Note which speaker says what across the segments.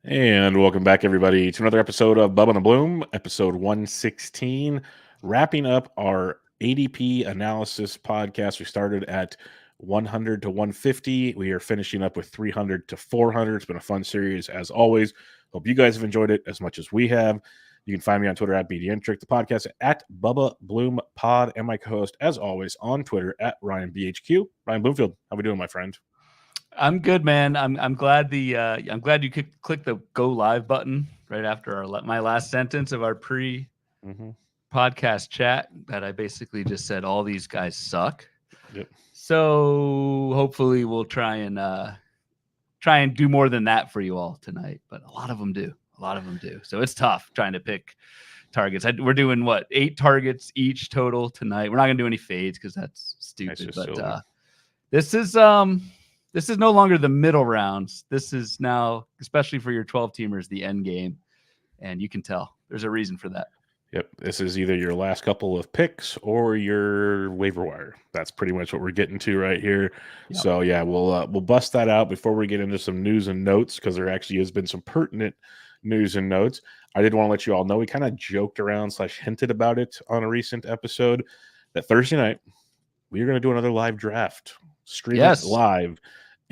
Speaker 1: And welcome back, everybody, to another episode of Bubba and the Bloom, episode 116, wrapping up our ADP analysis podcast. We started at 100 to 150. We are finishing up with 300 to 400. It's been a fun series, as always. Hope you guys have enjoyed it as much as we have. You can find me on Twitter at BDentric, the podcast at Bubba Bloom Pod, and my co-host, as always, on Twitter at RyanBHQ. Ryan Bloomfield, how we doing, my friend?
Speaker 2: I'm good, man. I'm glad I'm glad you could click the go live button right after my last sentence of our podcast chat that I basically just said all these guys suck.
Speaker 1: Yep.
Speaker 2: So hopefully we'll try and do more than that for you all tonight. But a lot of them do. So it's tough trying to pick targets. We're doing 8 targets each total tonight. We're not gonna do any fades because that's stupid. But this is no longer the middle rounds. This is now, especially for your 12 teamers, the end game. And you can tell there's a reason for that.
Speaker 1: Yep. This is either your last couple of picks or your waiver wire. That's pretty much what we're getting to right here. Yep. So yeah, we'll bust that out before we get into some news and notes, because there actually has been some pertinent news and notes. I did want to let you all know, we kind of joked around / hinted about it on a recent episode, that Thursday night we are going to do another live draft. Stream it live.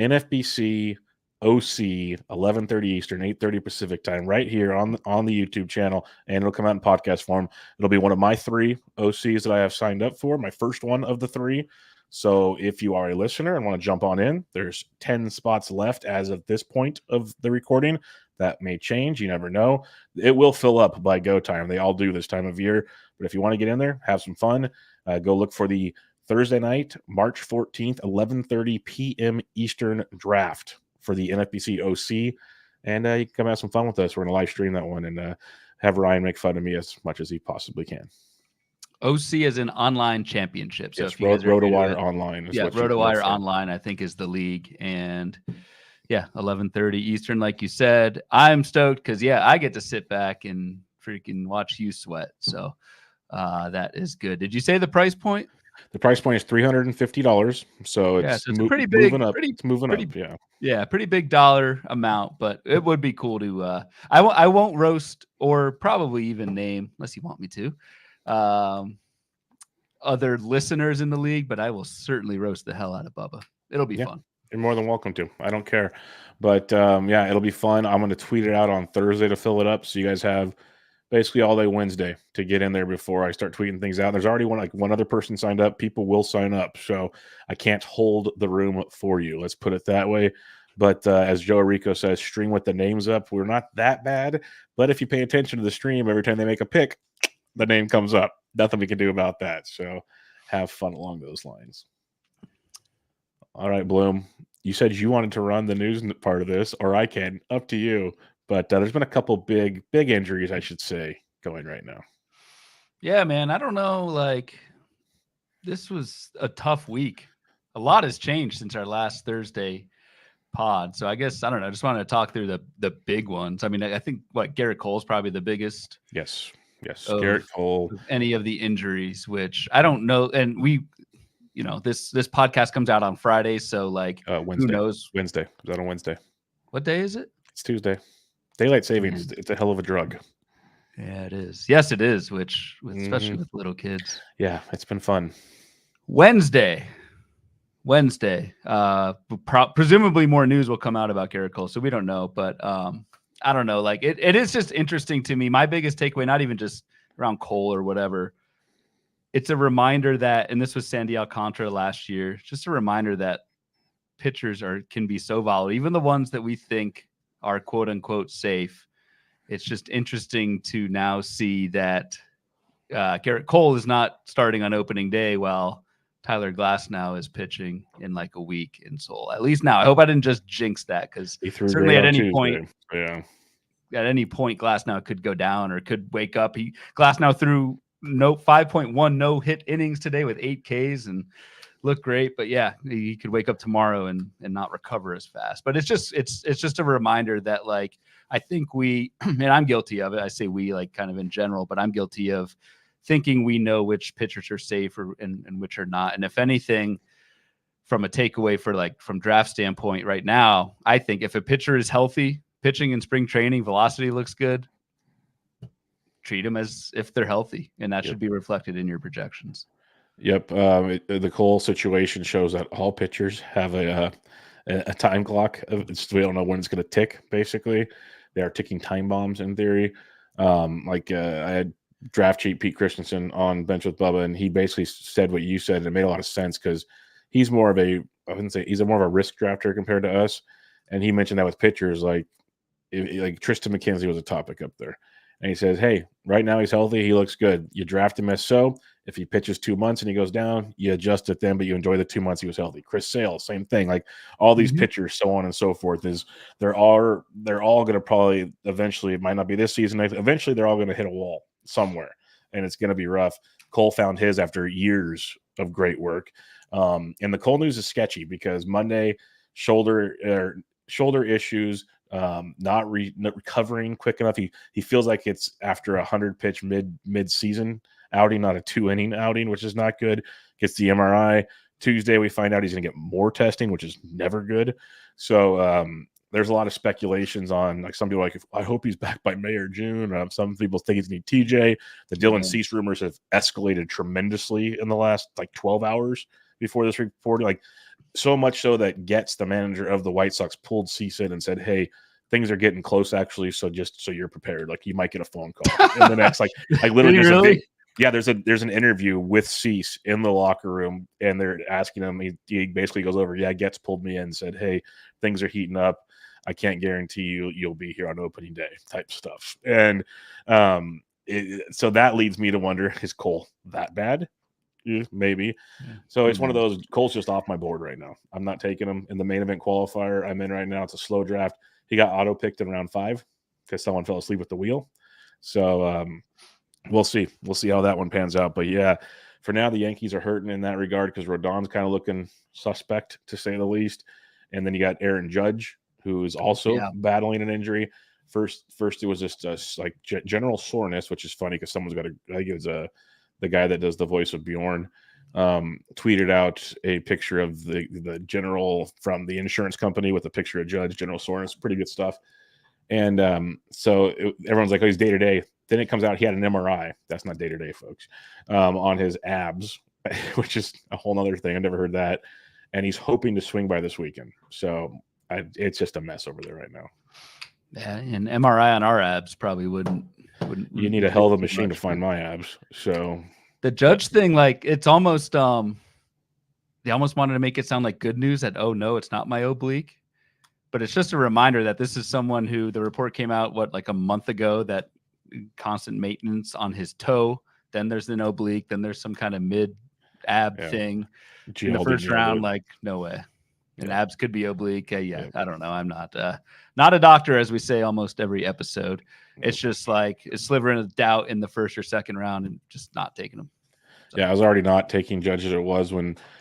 Speaker 1: NFBC OC 11:30 Eastern, 8:30 Pacific time, right here on the YouTube channel, and it'll come out in podcast form. It'll be one of my 3 OCs that I have signed up for, my first one of the 3. So if you are a listener and want to jump on in, there's 10 spots left as of this point of the recording. That may change. You never know. It will fill up by go time. They all do this time of year. But if you want to get in there, have some fun, go look for the Thursday night, March 14th, 11:30 p.m. Eastern draft for the NFBC OC. And you can come have some fun with us. We're going to live stream that one and have Ryan make fun of me as much as he possibly can.
Speaker 2: OC is an online championship. So
Speaker 1: yes, RotoWire Online.
Speaker 2: Yeah, RotoWire Online, I think, is the league. And yeah, 11:30 Eastern, like you said. I'm stoked because, I get to sit back and freaking watch you sweat. So that is good. Did you say the price point?
Speaker 1: The price point is $350, so it's
Speaker 2: pretty big,
Speaker 1: moving up.
Speaker 2: It's
Speaker 1: moving up,
Speaker 2: yeah, pretty big dollar amount. But it would be cool to. I won't roast or probably even name, unless you want me to, other listeners in the league. But I will certainly roast the hell out of Bubba. It'll be fun.
Speaker 1: You're more than welcome to. I don't care, but it'll be fun. I'm going to tweet it out on Thursday to fill it up, so you guys have basically all day Wednesday to get in there before I start tweeting things out. There's already one other person signed up. People will sign up, so I can't hold the room for you. Let's put it that way. But as Joe Rico says, stream with the names up. We're not that bad, but if you pay attention to the stream, every time they make a pick, the name comes up. Nothing we can do about that. So have fun along those lines. All right, Bloom. You said you wanted to run the news part of this, or I can. Up to you. But there's been a couple big injuries, I should say, going right now.
Speaker 2: Yeah, man. I don't know. This was a tough week. A lot has changed since our last Thursday pod. So I guess, I don't know. I just wanted to talk through the big ones. I mean, I think Garrett Cole's probably the biggest.
Speaker 1: Yes. Garrett Cole.
Speaker 2: Any of the injuries, which I don't know. And this podcast comes out on Friday. So
Speaker 1: Wednesday.
Speaker 2: Who knows?
Speaker 1: Wednesday. Is that on Wednesday?
Speaker 2: What day is it?
Speaker 1: It's Tuesday. Daylight savings, it's a hell of a drug.
Speaker 2: Yeah, it is. Yes, it is, especially with little kids.
Speaker 1: Yeah, it's been fun.
Speaker 2: Wednesday. Presumably more news will come out about Garrett Cole, so we don't know. But I don't know. It is just interesting to me. My biggest takeaway, not even just around Cole or whatever, it's a reminder that, and this was Sandy Alcantara last year, just a reminder that pitchers can be so volatile, even the ones that we think are quote unquote safe. It's just interesting to now see that Garrett Cole is not starting on opening day while Tyler Glasnow is pitching in a week in Seoul. At least now. I hope I didn't just jinx that, because certainly at any point, Glasnow could go down or could wake up. Glasnow threw 5.1 no hit innings today with 8 Ks and looked great, but he could wake up tomorrow and not recover as fast. But it's just a reminder that I think we, and I'm guilty of it. I say we kind of in general, but I'm guilty of thinking we know which pitchers are safe and which are not. And if anything, from a takeaway from draft standpoint right now, I think if a pitcher is healthy, pitching in spring training, velocity looks good. Treat them as if they're healthy, and that should be reflected in your projections.
Speaker 1: Yep. The Cole situation shows that all pitchers have a time clock. We don't know when it's going to tick. Basically, they are ticking time bombs in theory. I had draft cheat Pete Christensen on Bench with Bubba, and he basically said what you said, and it made a lot of sense because he's more of a he's more of a risk drafter compared to us, and he mentioned that with pitchers like Tristan McKenzie was a topic up there. And he says, hey, right now he's healthy. He looks good. You draft him as so. If he pitches 2 months and he goes down, you adjust it then, but you enjoy the 2 months he was healthy. Chris Sale, same thing. Like all these pitchers, so on and so forth, they're all going to probably eventually, it might not be this season, eventually they're all going to hit a wall somewhere, and it's going to be rough. Cole found his after years of great work. And the Cole news is sketchy because Monday, shoulder issues, not recovering quick enough. He feels like it's after a 100-pitch mid-season outing, not a 2-inning outing, which is not good. Gets the MRI. Tuesday, we find out he's going to get more testing, which is never good. So there's a lot of speculations on, like some people I hope he's back by May or June. Some people think he's going to need TJ. The Dylan Cease rumors have escalated tremendously in the last 12 hours before this reporting. Like so much so that Getz, the manager of the White Sox, pulled Cease in and said, hey, things are getting close actually, so just so you're prepared. Like you might get a phone call in the next literally
Speaker 2: really?
Speaker 1: There's an interview with Cease in the locker room, and they're asking him. He basically goes over, Getz pulled me in and said, hey, things are heating up. I can't guarantee you'll be here on opening day type stuff. And so that leads me to wonder, is Cole that bad? Maybe. So it's one of those. Cole's just off my board right now. I'm not taking him in the main event qualifier I'm in right now. It's a slow draft. He got auto picked in round 5 because someone fell asleep at the wheel. So we'll see. We'll see how that one pans out. But yeah, for now the Yankees are hurting in that regard because Rodon's kind of looking suspect to say the least. And then you got Aaron Judge, who is also battling an injury. First it was just general soreness, which is funny because someone's got I think it was the guy that does the voice of Bjorn, tweeted out a picture of the general from the insurance company with a picture of Judge, general soreness, pretty good stuff. And everyone's like, oh, he's day-to-day. Then it comes out he had an MRI. That's not day-to-day, folks, on his abs, which is a whole other thing. I've never heard that. And he's hoping to swing by this weekend. So it's just a mess over there right now.
Speaker 2: Yeah, an MRI on our abs probably wouldn't.
Speaker 1: You need a hell of a machine to find my abs. So
Speaker 2: the Judge thing, it's almost they almost wanted to make it sound like good news that, oh no, it's not my oblique. But it's just a reminder that this is someone who the report came out a month ago that constant maintenance on his toe. Then there's an oblique. Then there's some kind of mid ab thing in the first round. No way. And abs could be oblique. I don't know. I'm not a doctor, as we say almost every episode. It's just a sliver of doubt in the first or second round and just not taking them. So.
Speaker 1: Yeah, I was already not taking Judge as it was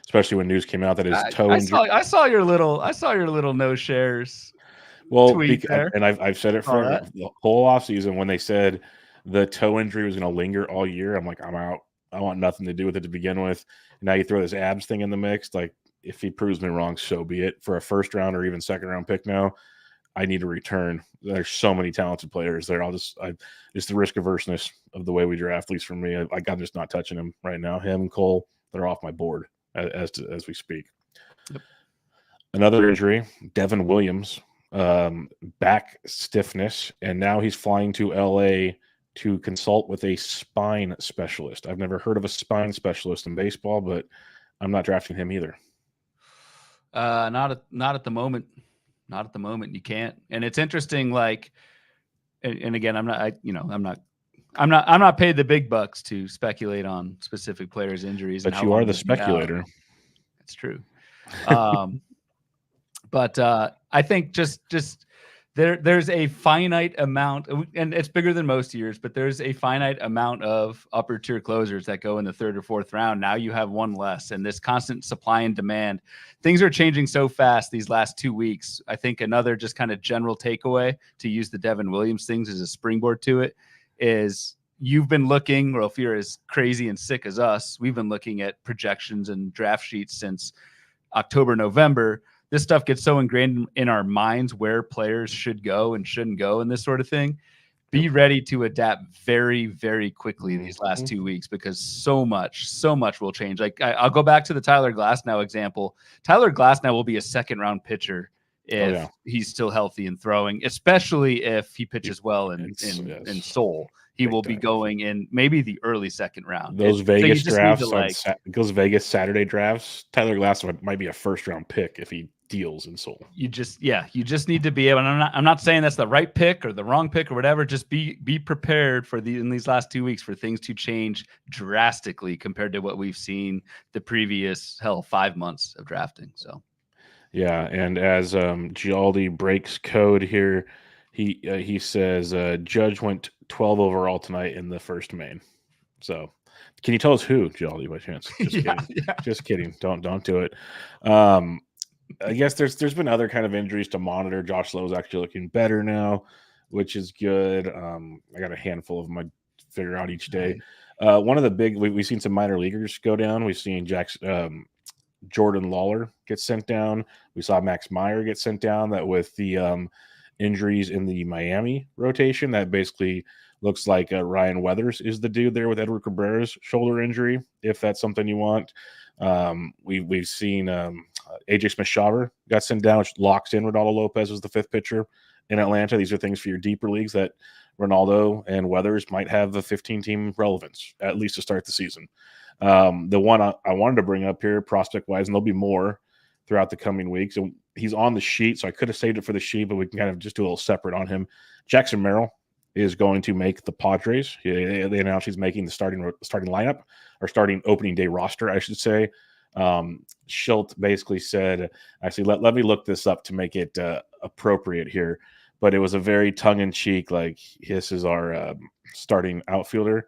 Speaker 1: especially when news came out that his toe injury.
Speaker 2: I saw your little no shares.
Speaker 1: Well,
Speaker 2: tweet there.
Speaker 1: And I've said it for the whole offseason when they said the toe injury was going to linger all year. I'm like, I'm out. I want nothing to do with it to begin with. And now you throw this abs thing in the mix. If he proves me wrong, so be it. For a first round or even second round pick now, I need a return. There's so many talented players there. Just the risk averseness of the way we draft, at least for me. I'm just not touching him right now. Him, Cole, they're off my board as we speak. Yep. Another injury, Devin Williams, back stiffness, and now he's flying to LA to consult with a spine specialist. I've never heard of a spine specialist in baseball, but I'm not drafting him either.
Speaker 2: Not at the moment. Not at the moment. You can't. And it's interesting. And again, I'm not paid the big bucks to speculate on specific players' injuries.
Speaker 1: But you are the speculator.
Speaker 2: That's true. But I think just there's a finite amount, and it's bigger than most years, but there's a finite amount of upper tier closers that go in the third or fourth round. Now you have one less, and this constant supply and demand, things are changing so fast these last 2 weeks. I think another just kind of general takeaway, to use the Devin Williams things as a springboard to it, is you've been looking, or if you're as crazy and sick as us, we've been looking at projections and draft sheets since October, November. this stuff gets so ingrained in our minds where players should go and shouldn't go and this sort of thing. Be ready to adapt very, very quickly these last 2 weeks, because so much will change. Like I'll go back to the Tyler Glasnow example. Tyler Glasnow will be a second-round pitcher if he's still healthy and throwing, especially if he pitches well in Seoul. He will be going in maybe the early second round.
Speaker 1: Those Vegas drafts, those Vegas Saturday drafts, Tyler Glasnow might be a first-round pick if he deals in Seoul.
Speaker 2: You just need to be able, and I'm not saying that's the right pick or the wrong pick or whatever. Just be prepared for in these last 2 weeks for things to change drastically compared to what we've seen the previous 5 months of drafting. So,
Speaker 1: yeah, and as Gialdi breaks code here, he says Judge went 12 overall tonight in the first main. So, can you tell us who, Gialdi, by chance? Just kidding. Just kidding. Don't do it. I guess there's been other kind of injuries to monitor. Josh Lowe's actually looking better now, which is good. I got a handful of them I figure out each day. One of the big we've seen some minor leaguers go down. We've seen Jordan Lawler get sent down. We saw Max Meyer get sent down. That with the injuries in the Miami rotation, that basically looks like Ryan Weathers is the dude there with Edward Cabrera's shoulder injury, if that's something you want. We've seen AJ Smith-Shawver got sent down, which locks in Ronaldo Lopez as the fifth pitcher in Atlanta. These are things for your deeper leagues that Ronaldo and Weathers might have a 15-team relevance, at least to start the season. The one I wanted to bring up here, prospect-wise, and there'll be more throughout the coming weeks. And he's on the sheet, so I could have saved it for the sheet, but we can kind of just do a little separate on him. Jackson Merrill is going to make the Padres. They announced he's making the starting lineup, or starting opening day roster, I should say. Schilt basically said, actually, let me look this up to make it appropriate here, but it was a very tongue-in-cheek, like, this is our starting outfielder.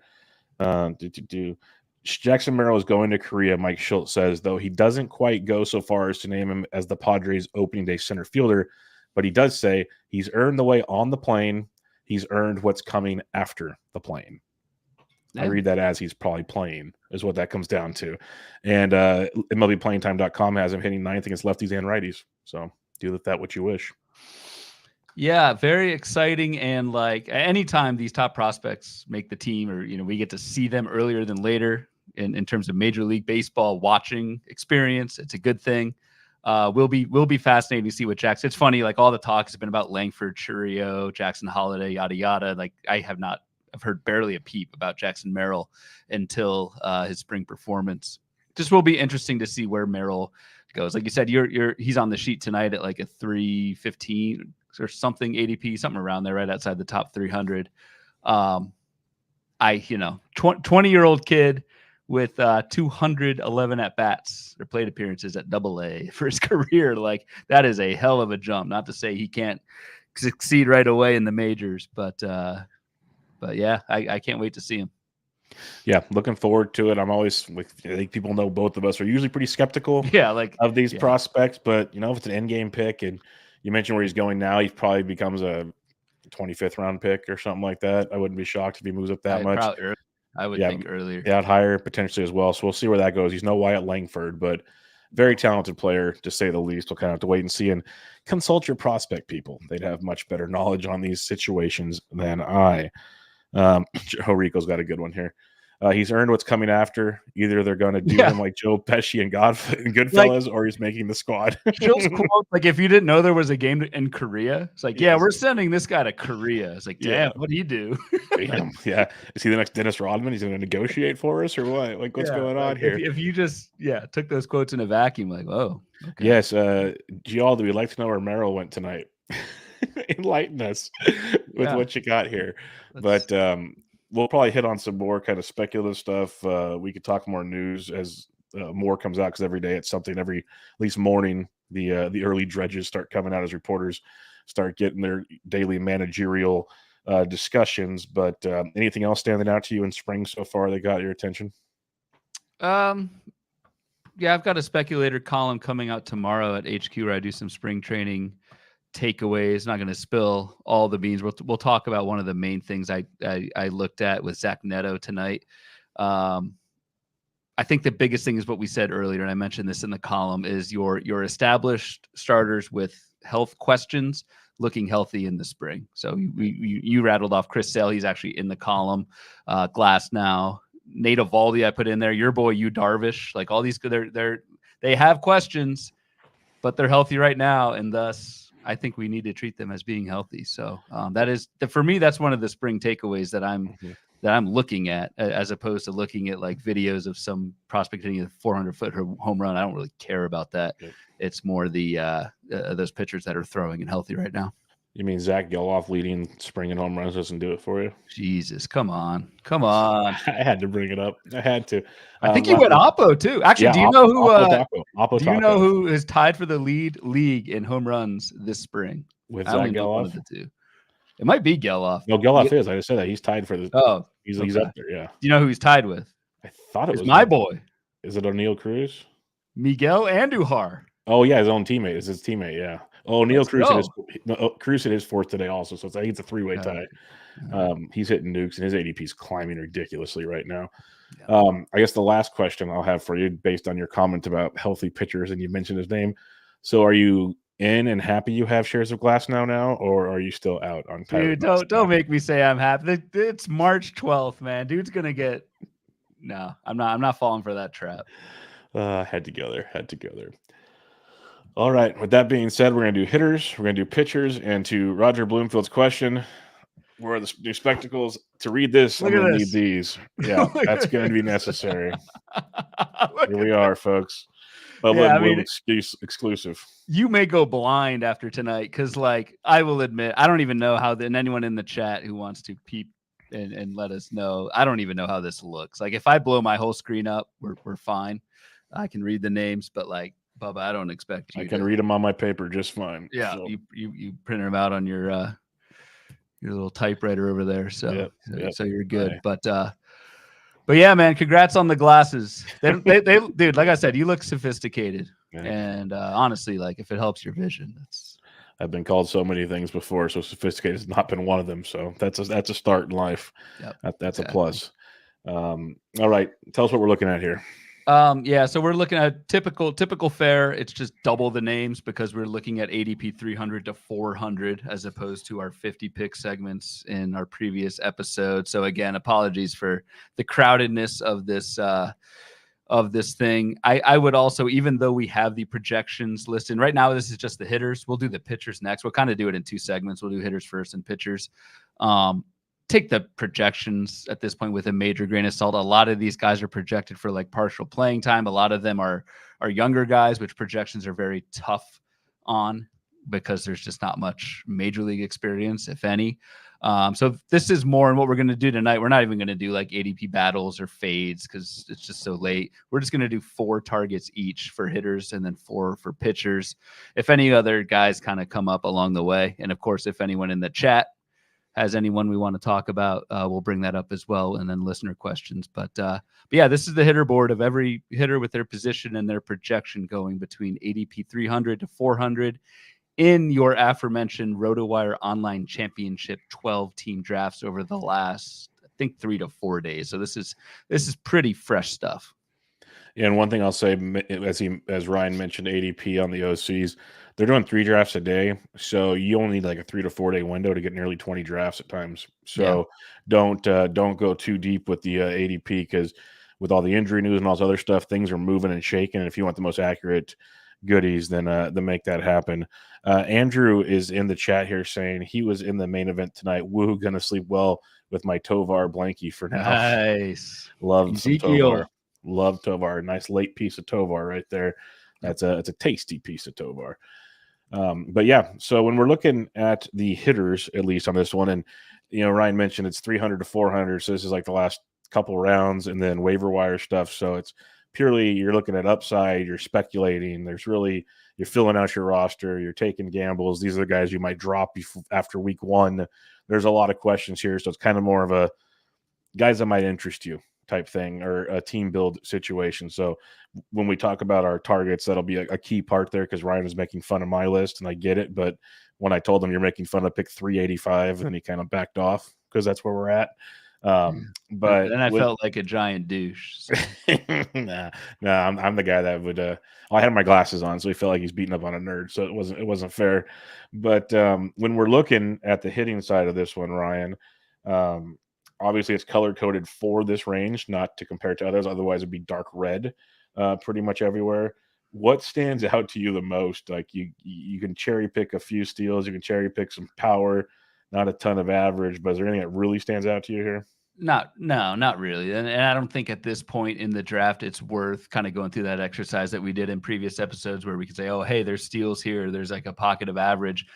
Speaker 1: Jackson Merrill is going to Korea, Mike Schilt says, though he doesn't quite go so far as to name him as the Padres opening day center fielder, but he does say he's earned the way on the plane. He's earned what's coming after the plane. I read that as he's probably playing, is what that comes down to. And MLBPlayingTime.com has him hitting ninth against lefties and righties. So do with that what you wish.
Speaker 2: Yeah, very exciting. And like anytime these top prospects make the team, or we get to see them earlier than later in terms of Major League Baseball watching experience, it's a good thing. Will be fascinating to see what Jackson. It's funny, like all the talk has been about Langford, Churio, Jackson Holiday, yada yada. Like I've heard barely a peep about Jackson Merrill until his spring performance. Just will be interesting to see where Merrill goes. Like you said, he's on the sheet tonight at like a 315 or something ADP, something around there, right outside the top 300. 20-year-old kid with 211 at bats or plate appearances at AA for his career. Like that is a hell of a jump. Not to say he can't succeed right away in the majors, but yeah, I can't wait to see him.
Speaker 1: Yeah, looking forward to it. I'm always, I think people know both of us are usually pretty skeptical of these prospects, but if it's an end game pick, and you mentioned where he's going now, he probably becomes a 25th round pick or something like that. I wouldn't be shocked if he moves up that much.
Speaker 2: I would think earlier.
Speaker 1: Yeah, higher potentially as well. So we'll see where that goes. He's no Wyatt Langford, but very talented player, to say the least. We'll kind of have to wait and see and consult your prospect people. They'd have much better knowledge on these situations than I. Joe Rico's got a good one here. He's earned what's coming after. Either they're going to do him like Joe Pesci and Goodfellas, or he's making the squad.
Speaker 2: Joe's quote, like, if you didn't know there was a game in Korea, it's like, we're sending this guy to Korea. It's like, damn, what do you do?
Speaker 1: Damn, yeah. Is he the next Dennis Rodman? He's going to negotiate for us, or what? Like, what's going on here?
Speaker 2: If you just took those quotes in a vacuum, like, whoa. Okay.
Speaker 1: Yes, Gialdo, we'd like to know where Merrill went tonight. Enlighten us with what you got here. But we'll probably hit on some more kind of speculative stuff. We could talk more news as more comes out, because every day it's something. At least morning, the early dredges start coming out as reporters start getting their daily managerial discussions. But anything else standing out to you in spring so far that got your attention?
Speaker 2: I've got a speculator column coming out tomorrow at HQ where I do some spring training takeaways. Not going to spill all the beans. We'll talk about one of the main things I looked at with Zack Neto tonight. I think the biggest thing is what we said earlier, and I mentioned this in the column, is your established starters with health questions looking healthy in the spring. So you rattled off Chris Sale. He's actually in the column. Glass now. Nate Eovaldi I put in there. Your boy, Yu Darvish. Like all these, they have questions, but they're healthy right now, and thus I think we need to treat them as being healthy. So that is, for me, that's one of the spring takeaways that I'm looking at, as opposed to looking at like videos of some prospect hitting a 400-foot home run. I don't really care about that.
Speaker 1: Yep.
Speaker 2: It's more the those pitchers that are throwing and healthy right now.
Speaker 1: You mean Zach Geloff leading spring and home runs doesn't do it for you?
Speaker 2: Jesus, come on. I
Speaker 1: had to bring it up. I had to.
Speaker 2: I think you went Oppo too. Actually, do you know who? Do you know who is tied for the league in home runs this spring?
Speaker 1: With Zach Geloff?
Speaker 2: One of the two. It might be Geloff.
Speaker 1: No, Geloff is. I just said that he's tied for the.
Speaker 2: Oh,
Speaker 1: he's up there. Yeah.
Speaker 2: Do you know who he's tied with?
Speaker 1: I thought it was
Speaker 2: my boy.
Speaker 1: Is it O'Neal Cruz?
Speaker 2: Miguel Andujar.
Speaker 1: Oh yeah, his own teammate. Is his teammate? Yeah. Oh, O'Neal Cruz hit his fourth today also. So I think it's a three-way tie. He's hitting nukes, and his ADP is climbing ridiculously right now. Yeah. I guess the last question I'll have for you, based on your comment about healthy pitchers, and you mentioned his name. So, are you in and happy you have shares of Glass now, or are you still out on Tyler?
Speaker 2: Dude, don't make me say I'm happy. It's March 12th, man. Dude's gonna get. No, I'm not falling for that trap.
Speaker 1: Had to go there. All right. With that being said, we're going to do hitters, we're going to do pitchers, and to Roger Bloomfield's question, where are the new spectacles? To read this, I'm going to need these. Yeah, that's going to be necessary. Here we are, folks. Bubba and Bloom exclusive.
Speaker 2: You may go blind after tonight because, like, I will admit, I don't even know how, and anyone in the chat who wants to peep and let us know, I don't even know how this looks. Like, if I blow my whole screen up, we're fine. I can read the names, but, like, Bubba, I don't expect you.
Speaker 1: I can read them on my paper just fine.
Speaker 2: Yeah, so. You print them out on your little typewriter over there, so so you're good. But yeah, man, congrats on the glasses. They dude, like I said, you look sophisticated, and honestly, like if it helps your vision, that's.
Speaker 1: I've been called so many things before, so sophisticated has not been one of them. So that's a start in life. Yep, that's a plus. All right, tell us what we're looking at here.
Speaker 2: So we're looking at typical fare. It's just double the names because we're looking at ADP 300 to 400 as opposed to our 50 pick segments in our previous episode. So again, apologies for the crowdedness of this thing. I would also, even though we have the projections listed right now, this is just the hitters. We'll do the pitchers next. We'll kind of do it in two segments. We'll do hitters first and pitchers. Take the projections at this point with a major grain of salt. A lot of these guys are projected for like partial playing time. A lot of them are younger guys, which projections are very tough on because there's just not much major league experience, if any. So this is more in what we're going to do tonight. We're not even going to do like ADP battles or fades because it's just so late. We're just going to do 4 targets each for hitters and then 4 for pitchers. If any other guys kind of come up along the way, and of course, if anyone in the chat has anyone we want to talk about, we'll bring that up as well, and then listener questions. But yeah, this is the hitter board of every hitter with their position and their projection going between ADP 300 to 400 in your aforementioned RotoWire Online Championship 12-team drafts over the last, I think, 3 to 4 days. So this is pretty fresh stuff.
Speaker 1: Yeah, and one thing I'll say, as Ryan mentioned, ADP on the OCs, they're doing 3 drafts a day, so you only need like a 3 to 4 day window to get nearly 20 drafts at times. So don't go too deep with the ADP because with all the injury news and all this other stuff, things are moving and shaking. And if you want the most accurate goodies, then make that happen. Andrew is in the chat here saying he was in the main event tonight. Woo, gonna sleep well with my Tovar blankie for now.
Speaker 2: Nice,
Speaker 1: love some Tovar. Love Tovar. Nice late piece of Tovar right there. It's a tasty piece of Tovar. But yeah, so when we're looking at the hitters, at least on this one, and Ryan mentioned it's 300 to 400, so this is like the last couple rounds, and then waiver wire stuff. So it's purely you're looking at upside, you're speculating. You're filling out your roster, you're taking gambles. These are the guys you might drop after week 1. There's a lot of questions here, so it's kind of more of a guys that might interest you type thing or a team build situation. So when we talk about our targets, that'll be a key part there because Ryan was making fun of my list and I get it. But when I told him you're making fun of pick 385, and he kind of backed off because that's where we're at. But
Speaker 2: then I felt like a giant douche. So.
Speaker 1: nah, I'm the guy that would. I had my glasses on, so he felt like he's beating up on a nerd. So it wasn't fair. But when we're looking at the hitting side of this one, Ryan, obviously it's color coded for this range, not to compare to others. Otherwise, it'd be dark red, pretty much everywhere. What stands out to you the most? Like you can cherry pick a few steals, you can cherry pick some power, not a ton of average. But is there anything that really stands out to you here?
Speaker 2: Not really. And I don't think at this point in the draft, it's worth kind of going through that exercise that we did in previous episodes where we could say, oh, hey, there's steals here. There's like a pocket of average.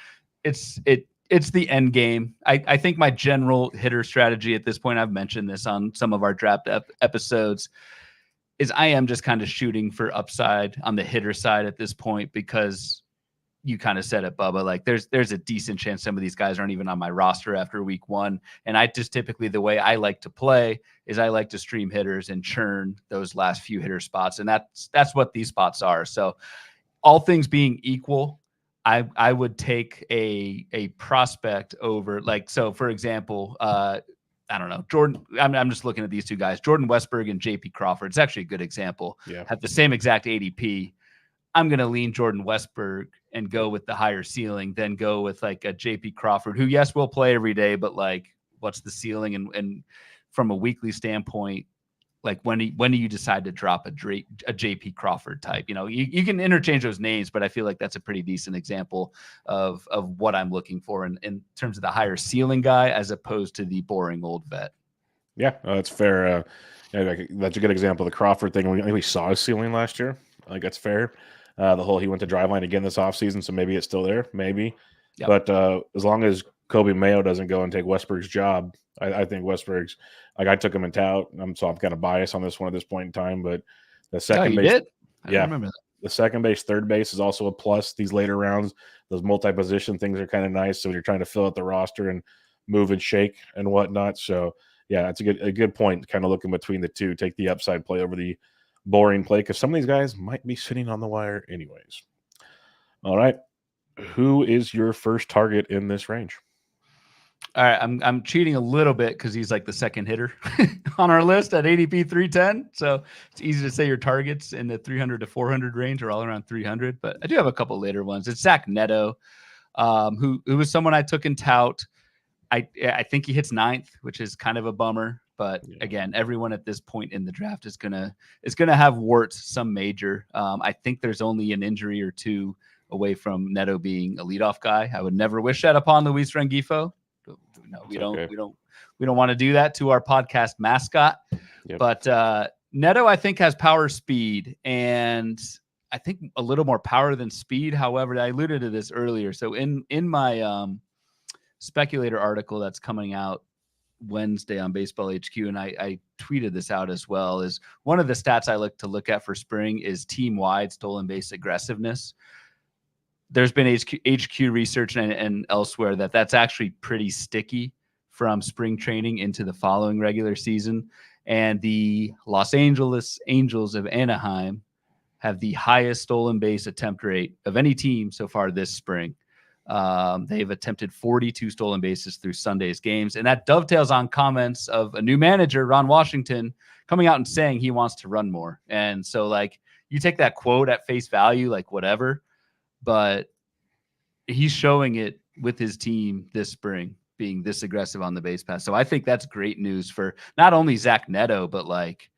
Speaker 2: It's the end game. I think my general hitter strategy at this point, I've mentioned this on some of our draft episodes, is I am just kind of shooting for upside on the hitter side at this point, because you kind of said it, Bubba, like there's a decent chance some of these guys aren't even on my roster after week 1. And I just typically, the way I like to play is I like to stream hitters and churn those last few hitter spots. And that's what these spots are. So all things being equal, I would take a prospect over, like, so for example, I don't know, Jordan. I'm just looking at these two guys, Jordan Westburg and JP Crawford. It's actually a good example.
Speaker 1: Yeah.
Speaker 2: Have the same exact ADP. I'm going to lean Jordan Westburg and go with the higher ceiling, then go with like a JP Crawford, who, yes, will play every day, but like, what's the ceiling? And from a weekly standpoint, like when do you decide to drop a JP Crawford type? You know, you can interchange those names, but I feel like that's a pretty decent example of what I'm looking for in terms of the higher ceiling guy, as opposed to the boring old vet.
Speaker 1: Yeah, that's fair. That's a good example of the Crawford thing. I think we saw his ceiling last year. I think that's fair. The whole he went to driveline again this offseason, so maybe it's still there, maybe. Yep. But as long as Kobe Mayo doesn't go and take Westberg's job, I think Westberg's, like, I took him in tout. I'm kind of biased on this one at this point in time. But the second base,
Speaker 2: did? I remember that.
Speaker 1: The second base, third base is also a plus. These later rounds, those multi-position things are kind of nice. So when you're trying to fill out the roster and move and shake and whatnot. So yeah, that's a good point. Kind of looking between the two, take the upside play over the boring play, because some of these guys might be sitting on the wire anyways. All right, who is your first target in this range?
Speaker 2: All right, I'm cheating a little bit because he's like the second hitter on our list at ADP 310. So it's easy to say your targets in the 300 to 400 range are all around 300. But I do have a couple later ones. It's Zack Neto, who was someone I took in tout. I think he hits 9th, which is kind of a bummer. But again, everyone at this point in the draft is gonna have warts, some major. I think there's only an injury or two away from Neto being a leadoff guy. I would never wish that upon Luis Rengifo. No, we don't want to do that to our podcast mascot. Yep. But Neto, I think, has power, speed, and I think a little more power than speed. However, I alluded to this earlier. So in my speculator article that's coming out Wednesday on Baseball HQ, and I tweeted this out as well, is one of the stats I like to look at for spring is team-wide stolen base aggressiveness. There's been HQ research and elsewhere that's actually pretty sticky from spring training into the following regular season. And the Los Angeles Angels of Anaheim have the highest stolen base attempt rate of any team so far this spring. They've attempted 42 stolen bases through Sunday's games. And that dovetails on comments of a new manager, Ron Washington, coming out and saying he wants to run more. And so, like, you take that quote at face value, like, whatever, but he's showing it with his team this spring, being this aggressive on the base pass. So I think that's great news for not only Zack Neto, but like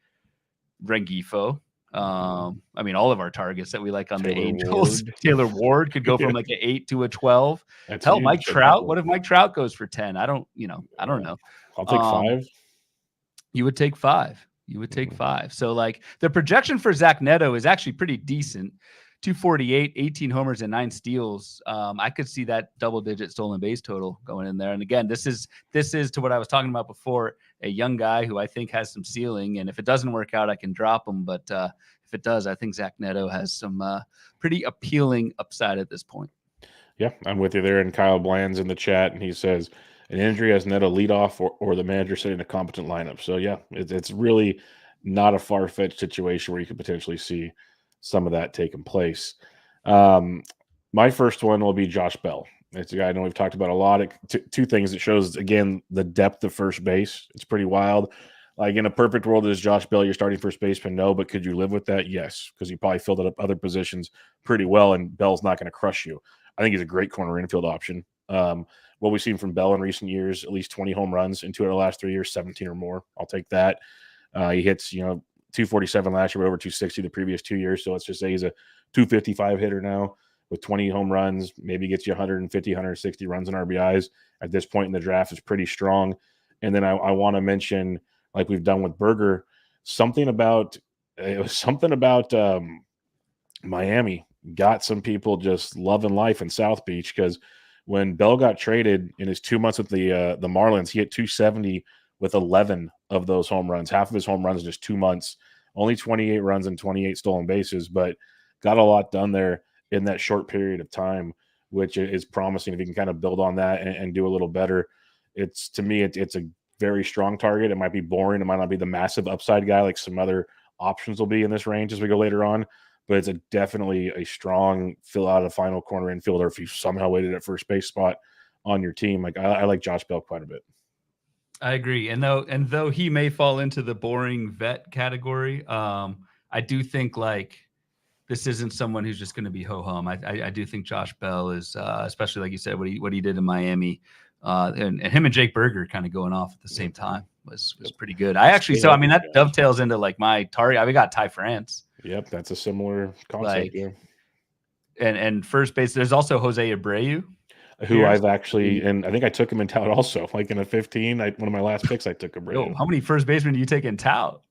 Speaker 2: Rengifo. I mean, all of our targets that we like on the Angels. Taylor Ward could go from like an 8 to a 12. Hell, Mike Trout. What if Mike Trout goes for 10? I don't know.
Speaker 1: I'll take 5.
Speaker 2: You would take 5. You would take 5. So like the projection for Zack Neto is actually pretty decent. 248, 18 homers and 9 steals. I could see that double-digit stolen base total going in there. And again, this is to what I was talking about before, a young guy who I think has some ceiling. And if it doesn't work out, I can drop him. But if it does, I think Zack Neto has some pretty appealing upside at this point.
Speaker 1: Yeah, I'm with you there. And Kyle Bland's in the chat, and he says an injury has Neto lead off or the manager setting a competent lineup. So yeah, it's really not a far-fetched situation where you could potentially see some of that taking place. My first one will be Josh Bell. It's a guy I know we've talked about a lot. Two things. It shows, again, the depth of first base. It's pretty wild. Like in a perfect world, is Josh Bell your starting first baseman? No, but could you live with that? Yes, because you probably filled up other positions pretty well, and Bell's not going to crush you. I think he's a great corner infield option. What we've seen from Bell in recent years, at least 20 home runs in 2 of the last 3 years, 17 or more. I'll take that. He hits, 247 last year, but over 260 the previous 2 years. So let's just say he's a 255 hitter now with 20 home runs, maybe gets you 150, 160 runs and RBIs at this point in the draft is pretty strong. And then I want to mention, like we've done with Berger, something about Miami got some people just loving life in South Beach, because when Bell got traded in his 2 months with the Marlins, he hit 270 with 11 of those home runs. Half of his home runs in just 2 months, only 28 runs and 28 stolen bases, but got a lot done there in that short period of time, which is promising. If you can kind of build on that and do a little better, to me, it's a very strong target. It might be boring. It might not be the massive upside guy like some other options will be in this range as we go later on, but it's definitely a strong fill out of final corner infielder if you somehow waited at first base spot on your team. Like I like Josh Bell quite a bit.
Speaker 2: I agree. And though he may fall into the boring vet category, I do think like this isn't someone who's just going to be ho-hum. I do think Josh Bell is, especially like you said, what he did in Miami, and him and Jake Berger kind of going off at the same time was pretty good. That dovetails into like my target. We got Ty France.
Speaker 1: Yep, that's a similar concept. Yeah.
Speaker 2: And first base, there's also Jose Abreu,
Speaker 1: who I've actually, and I think I took him in tout also. Like in a 15, one of my last picks, I took Abreu.
Speaker 2: How many first basemen do you take in tout?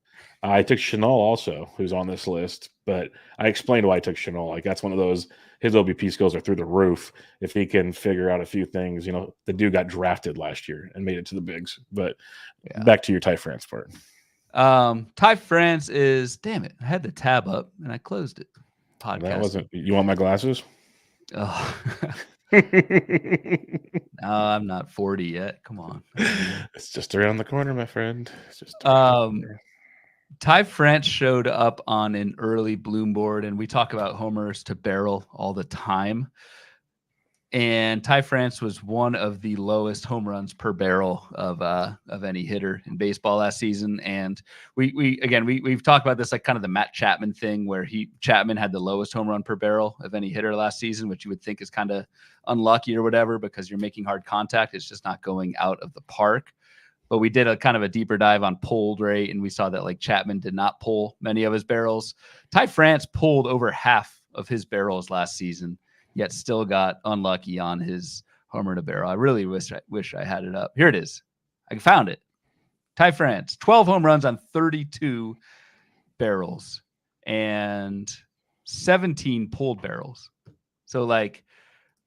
Speaker 1: I took Chenal also, who's on this list, but I explained why I took Chenal. Like that's one of those, his OBP skills are through the roof. If he can figure out a few things, the dude got drafted last year and made it to the bigs. But back to your Ty France part.
Speaker 2: Ty France is, damn it, I had the tab up and I closed it.
Speaker 1: Podcast. That wasn't, you want my glasses?
Speaker 2: Oh. No, I'm not 40 yet. Come on.
Speaker 1: It's just around the corner, my friend. It's just
Speaker 2: Ty France showed up on an early Bloom board, and we talk about homers to barrel all the time. And Ty France was one of the lowest home runs per barrel of any hitter in baseball last season. And we've talked about this, like kind of the Matt Chapman thing, where Chapman had the lowest home run per barrel of any hitter last season, which you would think is kind of unlucky or whatever, because you're making hard contact. It's just not going out of the park. But we did a kind of a deeper dive on pulled rate, and we saw that like Chapman did not pull many of his barrels. Ty France pulled over half of his barrels last season, yet still got unlucky on his homer to barrel. I really wish I had it up. Here it is. I found it. Ty France, 12 home runs on 32 barrels and 17 pulled barrels. So like,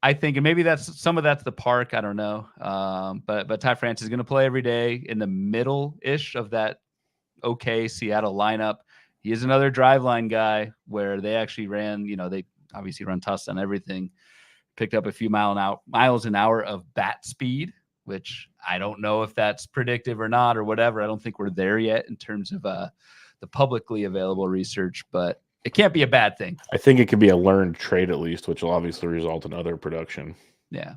Speaker 2: I think, and maybe that's the park. I don't know. But Ty France is going to play every day in the middle-ish of that okay Seattle lineup. He is another drive line guy where they actually ran, they obviously run tuss on everything. Picked up a few miles an hour of bat speed, which I don't know if that's predictive or not or whatever. I don't think we're there yet in terms of the publicly available research, but it can't be a bad thing.
Speaker 1: I think it could be a learned trait at least, which will obviously result in other production.
Speaker 2: Yeah.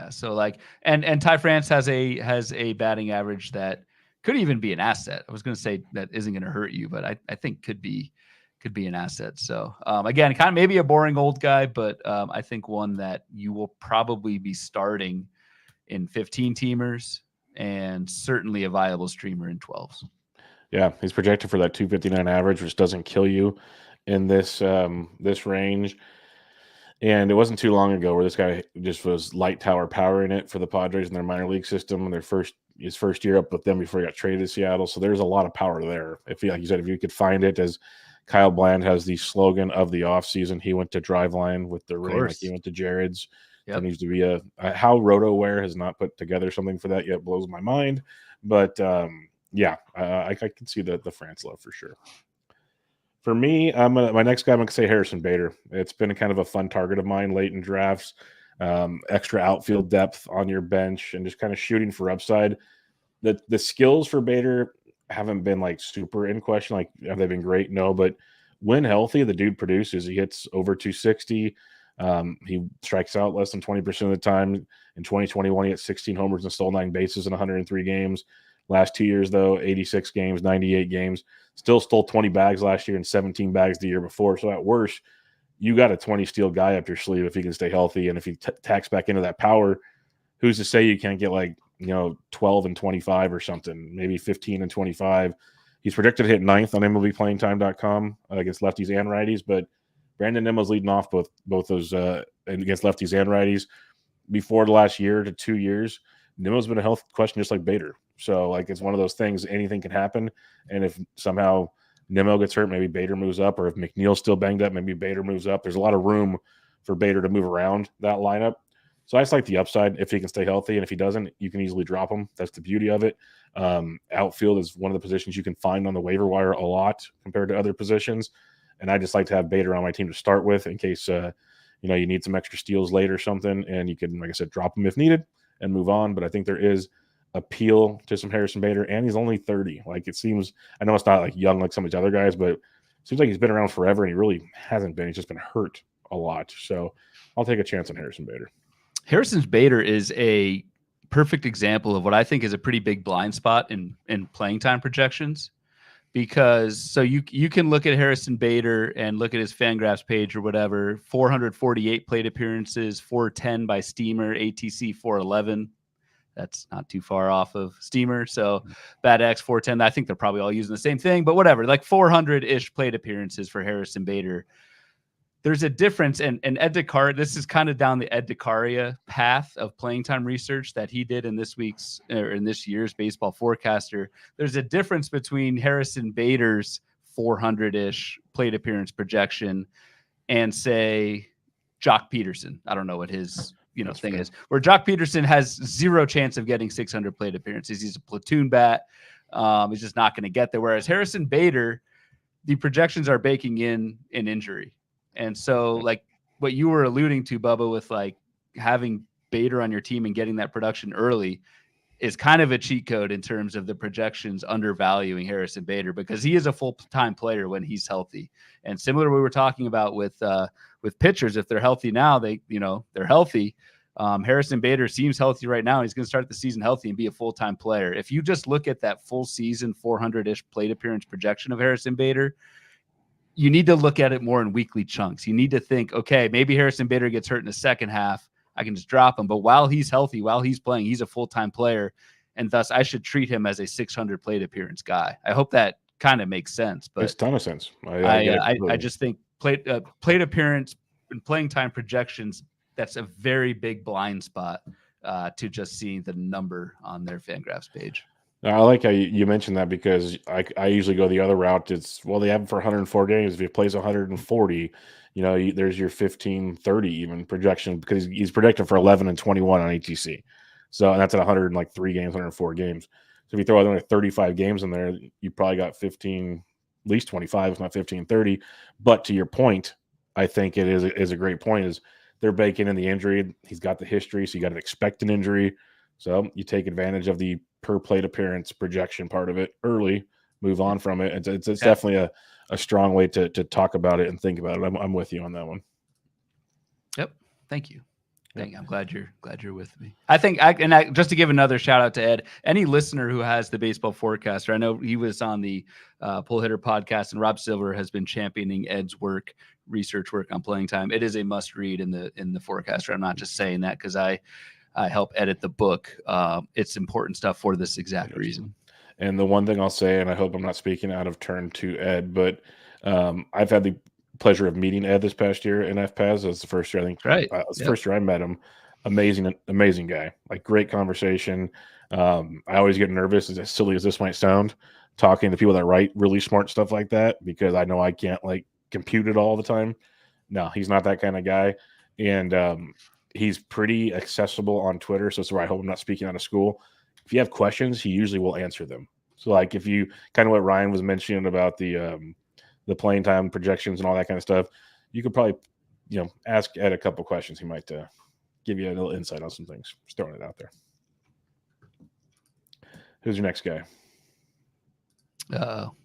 Speaker 2: So like, and Ty France has a batting average that could even be an asset. I was going to say that isn't going to hurt you, but I think could be an asset. So again, kind of maybe a boring old guy, but I think one that you will probably be starting in 15 teamers and certainly a viable streamer in 12s.
Speaker 1: Yeah, he's projected for that 259 average, which doesn't kill you in this range. And it wasn't too long ago where this guy just was light tower powering it for the Padres in their minor league system and his first year up with them before he got traded to Seattle. So there's a lot of power there. Like you said, if you could find it, as Kyle Bland has the slogan of the offseason, he went to Driveline with the ring, like he went to Jared's. Yep. There needs to be how RotoWare has not put together something for that yet blows my mind. But I can see the France love for sure. For me, my next guy, I'm going to say Harrison Bader. It's been a kind of a fun target of mine late in drafts. Extra outfield depth on your bench and just kind of shooting for upside. The skills for Bader haven't been like super in question. Like, have they been great? No, but when healthy, the dude produces. He hits over 260. He strikes out less than 20% of the time. In 2021, he had 16 homers and stole 9 bases in 103 games. Last 2 years, though, 86 games, 98 games. Still stole 20 bags last year and 17 bags the year before. So at worst, you got a 20 steal guy up your sleeve if he can stay healthy. And if he tacks back into that power, who's to say you can't get 12 and 25 or something, maybe 15 and 25. He's projected to hit 9th on MLBPlayingTime.com against lefties and righties, but Brandon Nimmo's leading off both those against lefties and righties. Before the last year to 2 years, Nimmo's been a health question just like Bader. So it's one of those things, anything can happen. And if somehow Nimmo gets hurt, maybe Bader moves up, or if McNeil's still banged up, maybe Bader moves up. There's a lot of room for Bader to move around that lineup. So I just like the upside if he can stay healthy, and if he doesn't, you can easily drop him. That's the beauty of it. Outfield is one of the positions you can find on the waiver wire a lot compared to other positions, and I just like to have Bader on my team to start with in case you need some extra steals late or something, and you can, like I said, drop him if needed and move on. But I think there is appeal to some Harrison Bader, and he's only 30. It seems, I know it's not young like some of these other guys, but it seems like he's been around forever, and he really hasn't been. He's just been hurt a lot. So I'll take a chance on Harrison Bader.
Speaker 2: Harrison Bader is a perfect example of what I think is a pretty big blind spot in playing time projections, because you can look at Harrison Bader and look at his Fangraphs page or whatever, 448 plate appearances, 410 by Steamer, ATC 411. That's not too far off of Steamer. So BATX 410, I think they're probably all using the same thing, but whatever, 400-ish plate appearances for Harrison Bader. There's a difference, and Ed DeCaria, this is kind of down the Ed DeCaria path of playing time research that he did in this year's Baseball Forecaster. There's a difference between Harrison Bader's 400-ish plate appearance projection and, say, Jock Peterson. I don't know what his thing is, where Jock Peterson has zero chance of getting 600 plate appearances. He's a platoon bat. He's just not going to get there. Whereas Harrison Bader, the projections are baking in an injury. And so what you were alluding to, Bubba, with having Bader on your team and getting that production early is kind of a cheat code in terms of the projections undervaluing Harrison Bader, because he is a full-time player when he's healthy. And similar to what we were talking about with pitchers, if they're healthy now, they're healthy. Harrison Bader seems healthy right now. He's going to start the season healthy and be a full-time player. If you just look at that full season 400-ish plate appearance projection of Harrison Bader, you need to look at it more in weekly chunks. You need to think, okay, maybe Harrison Bader gets hurt in the second half. I can just drop him. But while he's healthy, while he's playing, he's a full-time player. And thus I should treat him as a 600 plate appearance guy. I hope that kind of makes sense. But
Speaker 1: makes a ton of sense.
Speaker 2: I just think plate appearance and playing time projections, that's a very big blind spot to just seeing the number on their Fangraphs page.
Speaker 1: I like how you mentioned that, because I usually go the other route. They have him for 104 games. If he plays 140, there's your 15-30 even projection, because he's projected for 11 and 21 on ATC. So that's at 103 games, 104 games. So if you throw another 35 games in there, you probably got 15, at least 25, if not 15-30. But to your point, I think it is a great point, is they're baking in the injury. He's got the history, so you got to expect an injury. So you take advantage of the per plate appearance projection part of it early, move on from it. It's definitely a strong way to talk about it and think about it. I'm with you on that one.
Speaker 2: Yep. Thank you. I'm glad you're with me. I think just to give another shout out to Ed, any listener who has the Baseball Forecaster, I know he was on the Pull Hitter podcast, and Rob Silver has been championing Ed's research work on playing time. It is a must read in the Forecaster. I'm not just saying that because I help edit the book. It's important stuff for this exact reason.
Speaker 1: And the one thing I'll say, and I hope I'm not speaking out of turn to Ed, but I've had the pleasure of meeting Ed this past year in FPAS. It's the first year, I think.
Speaker 2: Right.
Speaker 1: It was the first year I met him. Amazing guy. Great conversation. I always get nervous, as silly as this might sound, talking to people that write really smart stuff like that, because I know I can't compute it all the time. No, he's not that kind of guy. And he's pretty accessible on Twitter. So it's where I hope I'm not speaking out of school. If you have questions, he usually will answer them. So if you kind of what Ryan was mentioning about the playing time projections and all that kind of stuff, you could probably, ask Ed a couple questions. He might give you a little insight on some things. Just throwing it out there. Who's your next guy?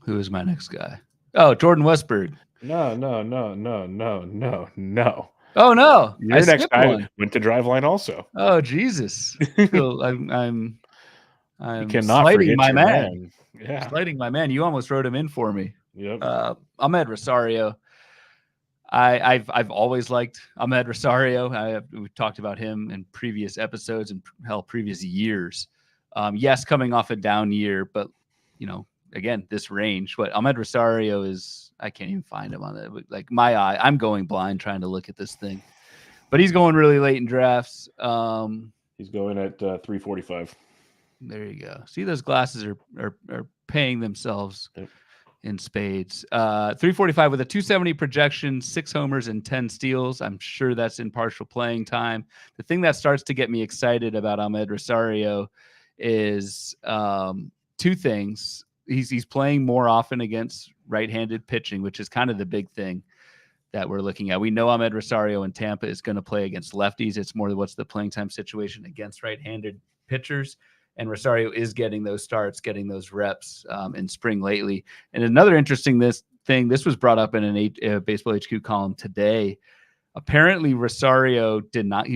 Speaker 2: Who is my next guy? Oh, Jordan Westburg.
Speaker 1: No.
Speaker 2: Oh no, I
Speaker 1: Your next
Speaker 2: skipped
Speaker 1: guy
Speaker 2: one.
Speaker 1: went to Driveline also.
Speaker 2: Oh Jesus, I'm
Speaker 1: You cannot
Speaker 2: slighting
Speaker 1: forget
Speaker 2: my
Speaker 1: your
Speaker 2: man.
Speaker 1: man. Yeah.
Speaker 2: Slighting my man. You almost wrote him in for me.
Speaker 1: Yep.
Speaker 2: Amed Rosario. I've always liked Amed Rosario. We've talked about him in previous episodes and previous years. Yes, coming off a down year, but again, this range. What Amed Rosario is, I can't even find him on it. Like my eye, I'm going blind trying to look at this thing. But he's going really late in drafts.
Speaker 1: He's going at 345.
Speaker 2: There you go. See, those glasses are paying themselves.
Speaker 1: Yep.
Speaker 2: In spades. 345 with a 270 projection, 6 homers and 10 steals. I'm sure that's in partial playing time. The thing that starts to get me excited about Amed Rosario is two things. He's playing more often against right-handed pitching, which is kind of the big thing that we're looking at. We know Amed Rosario in Tampa is going to play against lefties. It's more what's the playing time situation against right-handed pitchers. And Rosario is getting those starts, getting those reps in spring lately. And another interesting this was brought up in a Baseball HQ column today. Apparently Rosario did not,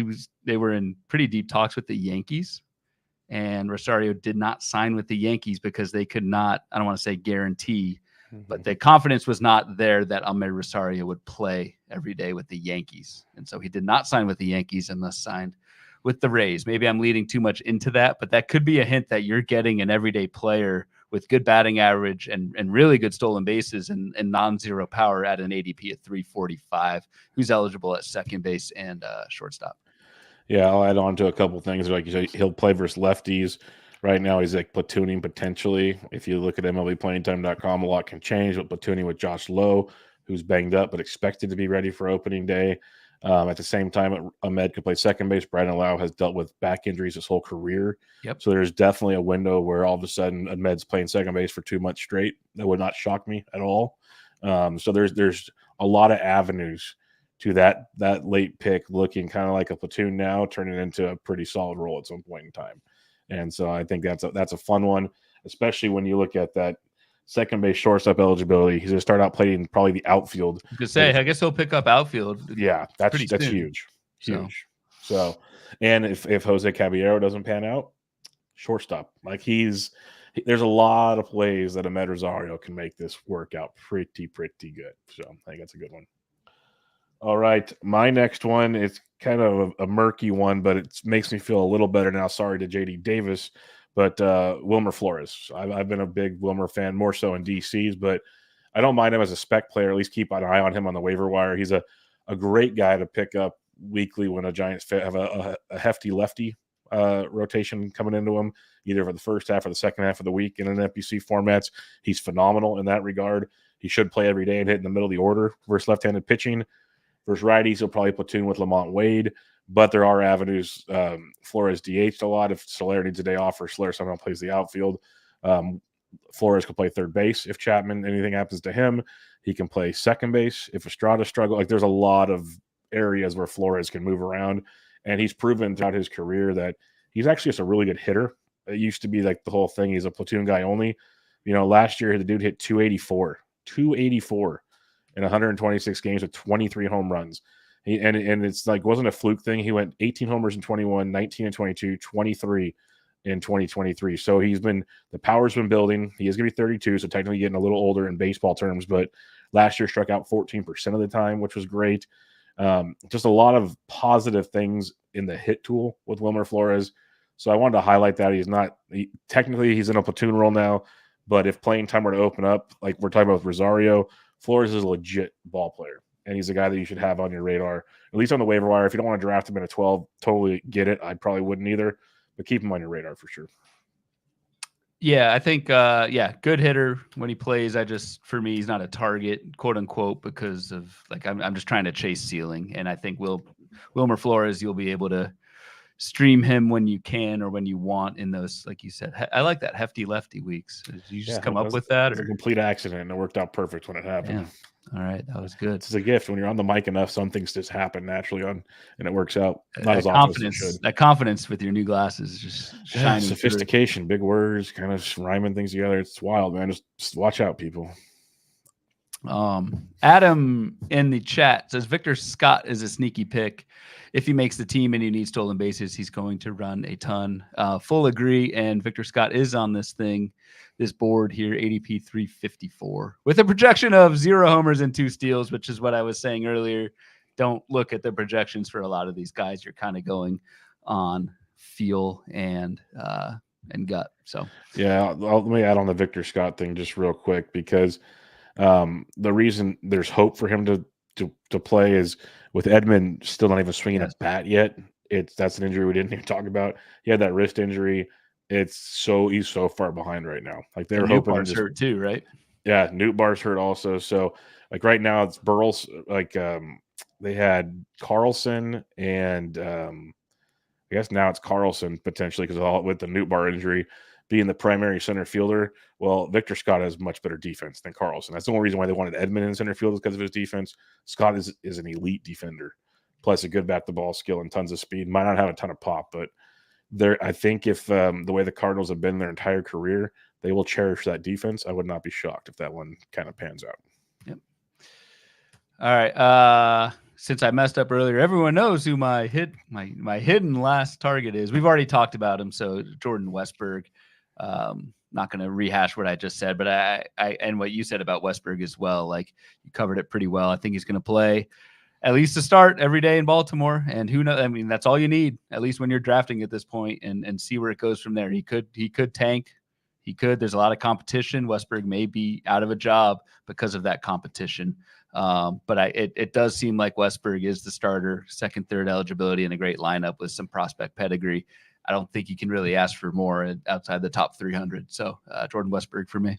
Speaker 2: they were in pretty deep talks with the Yankees, and Rosario did not sign with the Yankees because they could not, I don't want to say guarantee, but the confidence was not there that Amed Rosario would play every day with the Yankees. And so he did not sign with the Yankees and thus signed with the Rays. Maybe I'm leading too much into that, but that could be a hint that you're getting an everyday player with good batting average and really good stolen bases and non-zero power at an ADP at 345, who's eligible at second base and shortstop.
Speaker 1: Yeah, I'll add on to a couple things. Like you say, he'll play versus lefties. Right now, he's like platooning potentially. If you look at MLBPlayingTime.com, a lot can change. But platooning with Josh Lowe, who's banged up but expected to be ready for opening day. At the same time, Amed could play second base. Brandon Lau has dealt with back injuries his whole career.
Speaker 2: Yep.
Speaker 1: So there's definitely a window where all of a sudden Amed's playing second base for 2 months straight. That would not shock me at all. So there's a lot of avenues to that late pick looking kind of like a platoon now, turning into a pretty solid role at some point in time. And so I think that's a fun one, especially when you look at that second base shortstop eligibility. He's going to start out playing probably the outfield.
Speaker 2: I could say, I guess he'll pick up outfield.
Speaker 1: Yeah, that's
Speaker 2: soon.
Speaker 1: huge. So, and if Jose Caballero doesn't pan out, shortstop. Like there's a lot of ways that Amed Rosario can make this work out pretty good. So I think that's a good one. All right, my next one is kind of a murky one, but it makes me feel a little better now. Sorry to JD Davis, but Wilmer Flores. I've been a big Wilmer fan, more so in DC's, but I don't mind him as a spec player. At least keep an eye on him on the waiver wire. He's a great guy to pick up weekly when a Giants have a hefty lefty rotation coming into him, either for the first half or the second half of the week in an FBC formats. He's phenomenal in that regard. He should play every day and hit in the middle of the order versus left-handed pitching. Versus righties, he'll probably platoon with Lamont Wade, but there are avenues. Flores DH'd a lot. If Soler needs a day off or Soler somehow plays the outfield, Flores can play third base. If Chapman, anything happens to him, he can play second base. If Estrada struggles, like there's a lot of areas where Flores can move around, and he's proven throughout his career that he's actually just a really good hitter. It used to be like the whole thing, he's a platoon guy only. Last year the dude hit 284 in 126 games with 23 home runs. And it's like, wasn't a fluke thing. He went 18 homers in 21, 19 in 22, 23 in 2023. So the power's been building. He is going to be 32, so technically getting a little older in baseball terms, but last year struck out 14% of the time, which was great. Just a lot of positive things in the hit tool with Wilmer Flores. So I wanted to highlight that. Technically he's in a platoon role now, but if playing time were to open up, like we're talking about with Rosario, Flores is a legit ball player, and he's a guy that you should have on your radar, at least on the waiver wire. If you don't want to draft him in a 12, totally get it. I probably wouldn't either, but keep him on your radar for sure.
Speaker 2: Yeah, I think, good hitter when he plays. For me, he's not a target, quote unquote, because of I'm just trying to chase ceiling. And I think Wilmer Flores, you'll be able to stream him when you can or when you want in those, like you said. I like that hefty lefty weeks. Did you just come up with that?
Speaker 1: It was a complete accident, and it worked out perfect when it happened.
Speaker 2: Yeah. All right, that was good.
Speaker 1: It's a gift when you're on the mic enough. Some things just happen naturally and it works out. Not as often as it should.
Speaker 2: That confidence with your new glasses is just shining.
Speaker 1: Sophistication, big words, kind of rhyming things together. It's wild, man. Just watch out, people.
Speaker 2: Adam in the chat says Victor Scott is a sneaky pick. If he makes the team and he needs stolen bases, he's going to run a ton. Full agree. And Victor Scott is on this board here, ADP 354, with a projection of 0 homers and 2 steals, which is what I was saying earlier. Don't look at the projections for a lot of these guys. You're kind of going on feel and gut. So
Speaker 1: yeah, let me add on the Victor Scott thing just real quick, because the reason there's hope for him to play is with Edmund still not even swinging a bat yet. That's an injury we didn't even talk about. He had that wrist injury. He's so far behind right now. Like they're hoping
Speaker 2: Newbar's hurt too, right?
Speaker 1: Yeah, Newbar's hurt also. So like right now it's Burles. Like they had Carlson and I guess now it's Carlson potentially because with the Newbar injury being the primary center fielder. Well, Victor Scott has much better defense than Carlson. That's the only reason why they wanted Edmund in center field is because of his defense. Scott is an elite defender, plus a good bat to ball skill and tons of speed. Might not have a ton of pop, but I think if the way the Cardinals have been their entire career, they will cherish that defense. I would not be shocked if that one kind of pans out.
Speaker 2: Yep. All right. Since I messed up earlier, everyone knows who my hidden last target is. We've already talked about him. So Jordan Westburg. Not going to rehash what I just said, but I and what you said about Westburg as well. Like you covered it pretty well. I think he's going to play at least to start every day in Baltimore. And who knows? I mean, that's all you need, at least when you're drafting at this point, and see where it goes from there. He could tank. He could. There's a lot of competition. Westburg may be out of a job because of that competition. But it does seem like Westburg is the starter, second, third eligibility, and a great lineup with some prospect pedigree. I don't think you can really ask for more outside the top 300. So Jordan Westburg for me.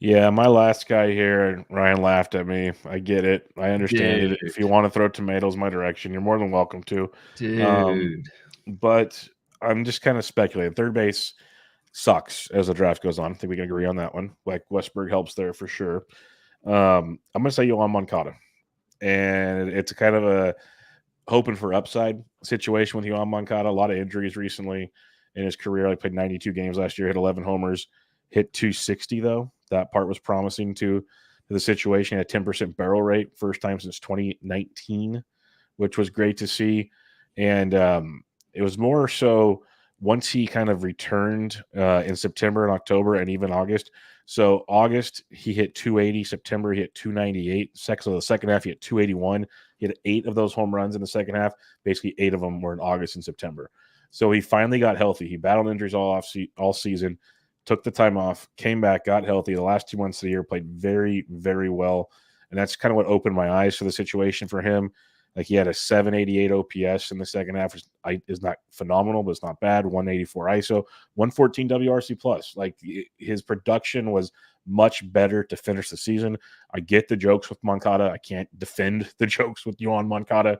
Speaker 1: Yeah, my last guy here, Ryan laughed at me. I get it. I understand it. If you want to throw tomatoes my direction, you're more than welcome to.
Speaker 2: Dude.
Speaker 1: But I'm just kind of speculating. Third base sucks as the draft goes on. I think we can agree on that one. Like Westburg helps there for sure. I'm going to say Yoan Moncada. And it's kind of a hoping for upside situation with Yoan Moncada. A lot of injuries recently in his career. Like played 92 games last year, hit 11 homers, hit 260 though. That part was promising to the situation. He had a 10% barrel rate, first time since 2019, which was great to see. And it was more so once he kind of returned in September and October and even August. So August, he hit 280. September, he hit 298. So the second half, he hit 281. He had 8 of those home runs in the second half. Basically, 8 of them were in August and September. So he finally got healthy. He battled injuries all season, took the time off, came back, got healthy. The last 2 months of the year played very, very well. And that's kind of what opened my eyes for the situation for him. Like he had a 788 OPS in the second half, which is not phenomenal, but it's not bad. 184 ISO, 114 WRC plus. Like his production was much better to finish the season. I get the jokes with Moncada. I can't defend the jokes with Yoan Moncada.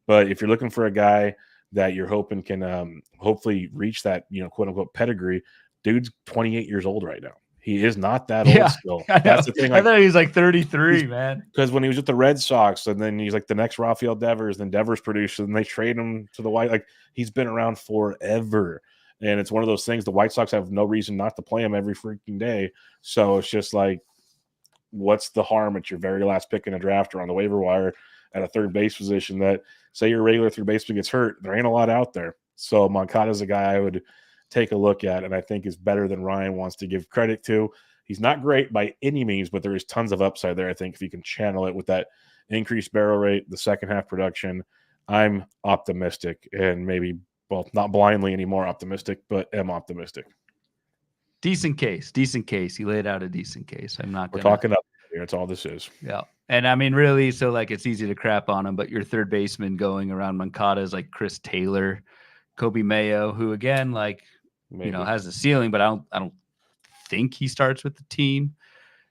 Speaker 1: But if you're looking for a guy that you're hoping can hopefully reach that, quote unquote pedigree, dude's 28 years old right now. He is not that old still. That's the thing.
Speaker 2: I thought he was like 33, man.
Speaker 1: Because when he was with the Red Sox, and then he's like the next Rafael Devers, then Devers produced, and they trade him to the White. Like he's been around forever, and it's one of those things. The White Sox have no reason not to play him every freaking day. So it's just like, what's the harm at your very last pick in a draft or on the waiver wire at a third base position? That say your regular third baseman gets hurt, there ain't a lot out there. So Moncada's a guy I would take a look at, and I think is better than Ryan wants to give credit to. He's not great by any means, but there is tons of upside there. I think if you can channel it with that increased barrel rate, the second half production, I'm optimistic, and maybe, well, not blindly anymore optimistic, but am optimistic.
Speaker 2: Decent case. He laid out a decent case.
Speaker 1: We're talking up here. That's all this is.
Speaker 2: Yeah. And I mean, really, so like it's easy to crap on him, but your third baseman going around Moncada is like Chris Taylor, Kobe Mayo, who again, like, maybe has a ceiling, but I don't think he starts with the team.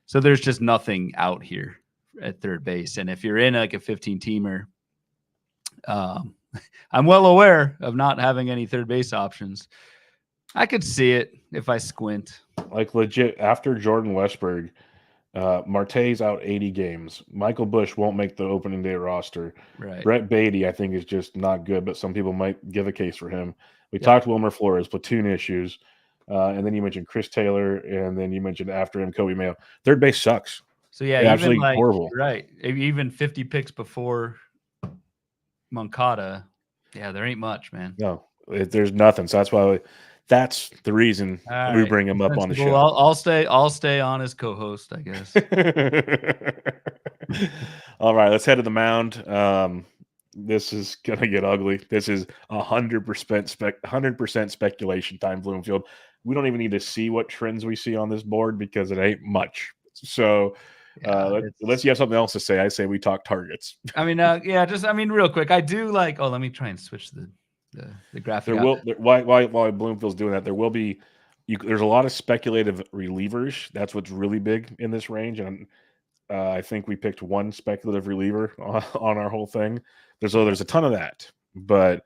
Speaker 2: So there's just nothing out here at third base. And if you're in like a 15-teamer, I'm well aware of not having any third base options. I could see it if I squint.
Speaker 1: Like legit, after Jordan Westburg, Marte's out 80 games. Michael Busch won't make the opening day roster.
Speaker 2: Right.
Speaker 1: Brett Beatty, I think, is just not good, but some people might give a case for him. We talked Wilmer Flores, platoon issues. And then you mentioned Chris Taylor, and then you mentioned after him Kobe Mayo. Third base sucks.
Speaker 2: So yeah, even
Speaker 1: absolutely
Speaker 2: like
Speaker 1: horrible.
Speaker 2: right, even 50 picks before Moncada, yeah, there ain't much, man.
Speaker 1: No, there's nothing. So that's the reason
Speaker 2: All
Speaker 1: we
Speaker 2: right,
Speaker 1: bring him up on the
Speaker 2: sensible.
Speaker 1: show.
Speaker 2: I'll stay on as co-host, I guess.
Speaker 1: All right, let's head to the mound. This is gonna get ugly. This is 100% speculation time, Bloomfield. We don't even need to see what trends we see on this board because it ain't much. So
Speaker 2: Yeah,
Speaker 1: unless you have something else to say, I say we talk targets.
Speaker 2: I mean, yeah, just I mean, real quick, I do like. Oh, let me try and switch the graphic out.
Speaker 1: While Bloomfield's doing that, there will be. There's a lot of speculative relievers. That's what's really big in this range, and I think we picked one speculative reliever on our whole thing. There's a ton of that, but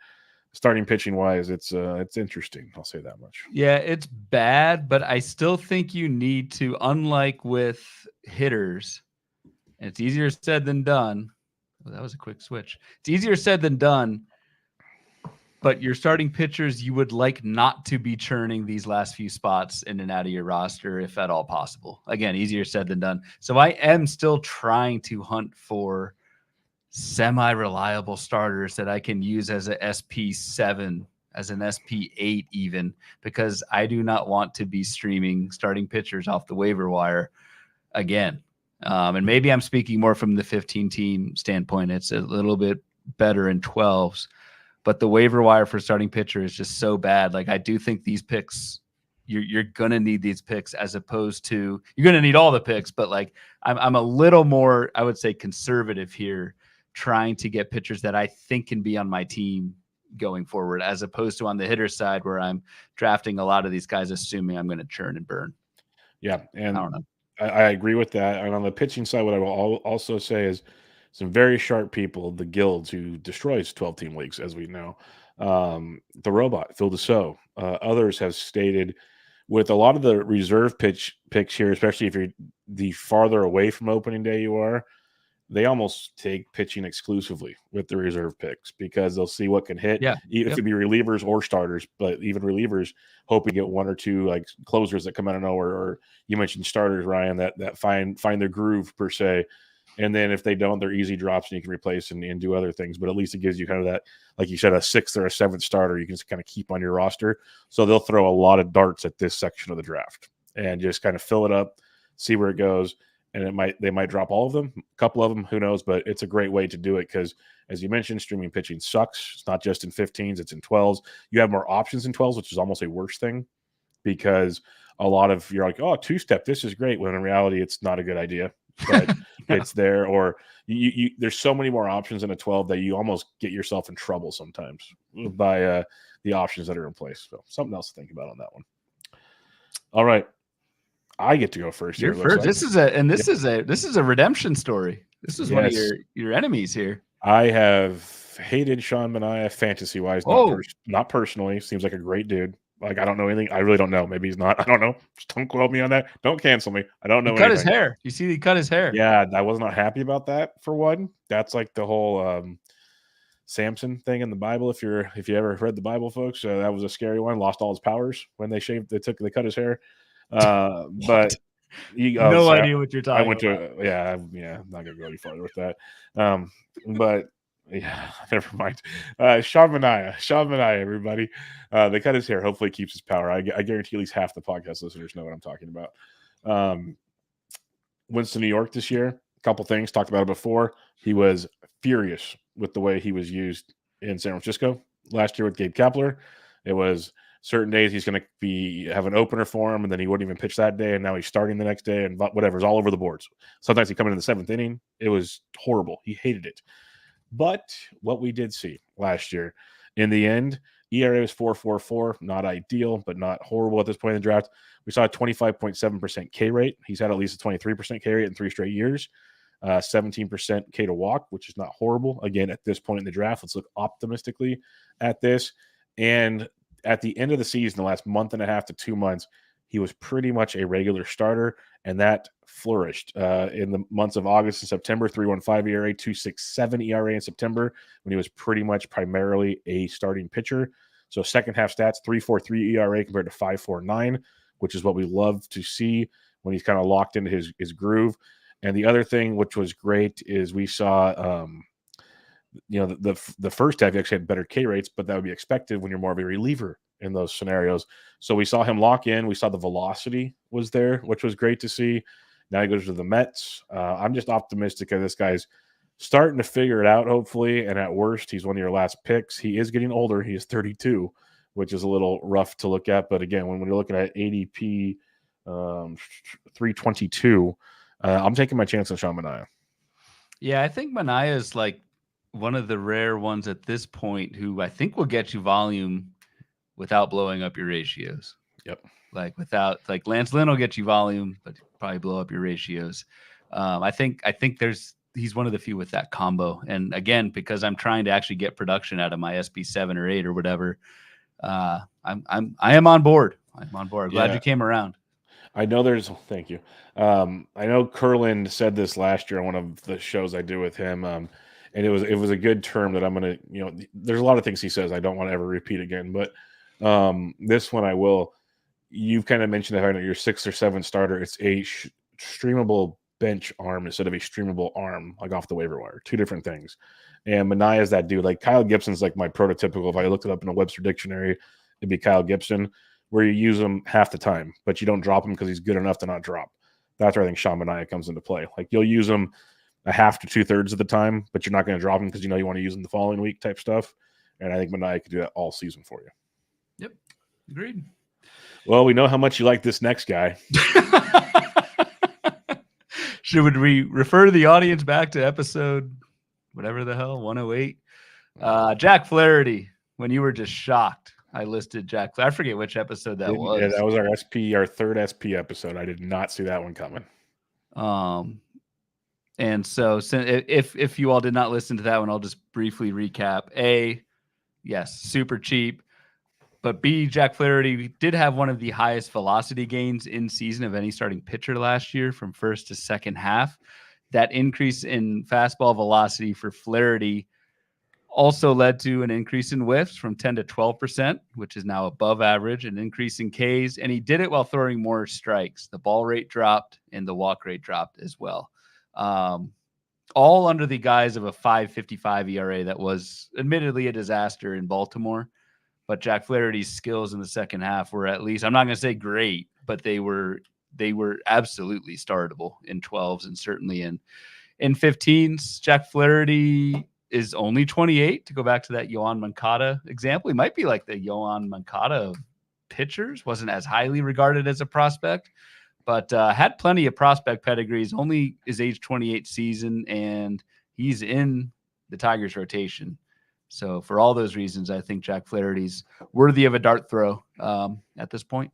Speaker 1: starting pitching wise, it's interesting. I'll say that much.
Speaker 2: Yeah, it's bad, but I still think you need to, unlike with hitters, and it's easier said than done. Oh, that was a quick switch. It's easier said than done. But your starting pitchers, you would like not to be churning these last few spots in and out of your roster, if at all possible. Again, easier said than done. So I am still trying to hunt for semi-reliable starters that I can use as a SP7, as an SP8 even, because I do not want to be streaming starting pitchers off the waiver wire again. And maybe I'm speaking more from the 15-team standpoint. It's a little bit better in 12s. But the waiver wire for starting pitcher is just so bad. Like, I do think these picks, you're going to need these picks as opposed to you're going to need all the picks. But like, I'm a little more, I would say, conservative here, trying to get pitchers that I think can be on my team going forward, as opposed to on the hitter side where I'm drafting a lot of these guys, assuming I'm going to churn and burn.
Speaker 1: Yeah. And
Speaker 2: I don't know.
Speaker 1: I agree with that. And on the pitching side, what I will also say is some very sharp people, the Guilds, who destroys 12-team leagues, as we know. The Robot, Phil Deso. Others have stated with a lot of the reserve picks here, especially if you're the farther away from opening day you are, they almost take pitching exclusively with the reserve picks because they'll see what can hit.
Speaker 2: Yeah.
Speaker 1: It could be relievers or starters, but even relievers hoping to get one or two like closers that come out of nowhere. Or you mentioned starters, Ryan, that find their groove per se. And then if they don't, they're easy drops and you can replace and do other things. But at least it gives you kind of that, like you said, a sixth or a seventh starter you can just kind of keep on your roster. So they'll throw a lot of darts at this section of the draft and just kind of fill it up, see where it goes. And they might drop all of them, a couple of them, who knows? But it's a great way to do it because, as you mentioned, streaming pitching sucks. It's not just in 15s; it's in 12s. You have more options in 12s, which is almost a worse thing because a lot of you're like, oh, two-step, this is great. When in reality, it's not a good idea, but it's there. Or you there's so many more options in a 12 that you almost get yourself in trouble sometimes by the options that are in place. So something else to think about on that one. All right. I get to go first.
Speaker 2: You're
Speaker 1: here,
Speaker 2: first.
Speaker 1: like.
Speaker 2: This is a redemption story. This is one of your enemies here.
Speaker 1: I have hated Sean Manaea fantasy wise, not personally. Seems like a great dude. Like I don't know anything. I really don't know. Maybe he's not. I don't know. Just don't quote me on that. Don't cancel me. I don't know.
Speaker 2: He cut his hair. You see, he cut his hair.
Speaker 1: Yeah, I was not happy about that. For one, that's like the whole Samson thing in the Bible. If you ever read the Bible, folks, that was a scary one. Lost all his powers when they cut his hair. But
Speaker 2: no idea what you're talking about.
Speaker 1: I'm not gonna go any farther with that. But yeah, never mind. Sean Manaea, everybody. They cut his hair. Hopefully, he keeps his power. I guarantee at least half the podcast listeners know what I'm talking about. Went to New York this year. A couple things talked about it before. He was furious with the way he was used in San Francisco last year with Gabe Kapler. It was certain days he's going to have an opener for him, and then he wouldn't even pitch that day, and now he's starting the next day, and whatever's all over the boards. Sometimes he come in the seventh inning. It was horrible. He hated it. But what we did see last year, in the end, ERA was 4.44, not ideal, but not horrible at this point in the draft. We saw a 25.7% K rate. He's had at least a 23% K rate in 3 straight years. 17% K to walk, which is not horrible. Again, at this point in the draft, let's look optimistically at this. And at the end of the season, the last month and a half to 2 months, he was pretty much a regular starter, and that flourished in the months of August and September. 3.15 ERA, 2.67 ERA in September, when he was pretty much primarily a starting pitcher. So second half stats, 3.43 ERA compared to 5.49, which is what we love to see when he's kind of locked into his groove. And the other thing, which was great, is we saw, the first half he actually had better K rates, but that would be expected when you're more of a reliever in those scenarios. So we saw him lock in. We saw the velocity was there, which was great to see. Now he goes to the Mets. I'm just optimistic that this guy's starting to figure it out, hopefully. And at worst, he's one of your last picks. He is getting older. He is 32, which is a little rough to look at. But again, when you're looking at ADP 322, I'm taking my chance on Sean Manaea.
Speaker 2: Yeah, I think Manaea is like one of the rare ones at this point who I think will get you volume without blowing up your ratios.
Speaker 1: Yep.
Speaker 2: Like Lance Lynn will get you volume, but probably blow up your ratios. I think he's one of the few with that combo. And again, because I'm trying to actually get production out of my SP7 or 8 or whatever, I am on board. I'm on board. Glad you came around.
Speaker 1: I know thank you. I know Curland said this last year on one of the shows I do with him. And it was a good term that I'm going to, there's a lot of things he says I don't want to ever repeat again, but this one I will. You've kind of mentioned that your 6 or 7 starter, it's a streamable bench arm instead of a streamable arm, like off the waiver wire. 2 different things. And Manaea is that dude. Like Kyle Gibson's like my prototypical. If I looked it up in a Webster dictionary, it'd be Kyle Gibson, where you use him half the time, but you don't drop him because he's good enough to not drop. That's where I think Sean Manaea comes into play. Like you'll use him a half to 2/3 of the time, but you're not going to drop him because you want to use him the following week type stuff. And I think Manaea could do that all season for you.
Speaker 2: Yep. Agreed.
Speaker 1: Well, we know how much you like this next guy.
Speaker 2: Should we refer the audience back to episode whatever the hell, 108? Jack Flaherty, when you were just shocked. I listed Jack. I forget which episode that was.
Speaker 1: Yeah, that was our third SP episode. I did not see that one coming.
Speaker 2: And so if you all did not listen to that one, I'll just briefly recap. A, yes, super cheap. But B, Jack Flaherty did have one of the highest velocity gains in season of any starting pitcher last year from first to second half. That increase in fastball velocity for Flaherty also led to an increase in whiffs from 10 to 12%, which is now above average, an increase in Ks, and he did it while throwing more strikes. The ball rate dropped and the walk rate dropped as well. All under the guise of a 5.55 ERA that was admittedly a disaster in Baltimore. But Jack Flaherty's skills in the second half were at least, I'm not going to say great, but they were absolutely startable in 12s and certainly in 15s. Jack Flaherty is only 28, to go back to that Yoan Moncada example. He might be like the Yoan Moncada of pitchers, wasn't as highly regarded as a prospect, but had plenty of prospect pedigrees, only his age 28 season, and he's in the Tigers rotation. So for all those reasons, I think Jack Flaherty's worthy of a dart throw at this point.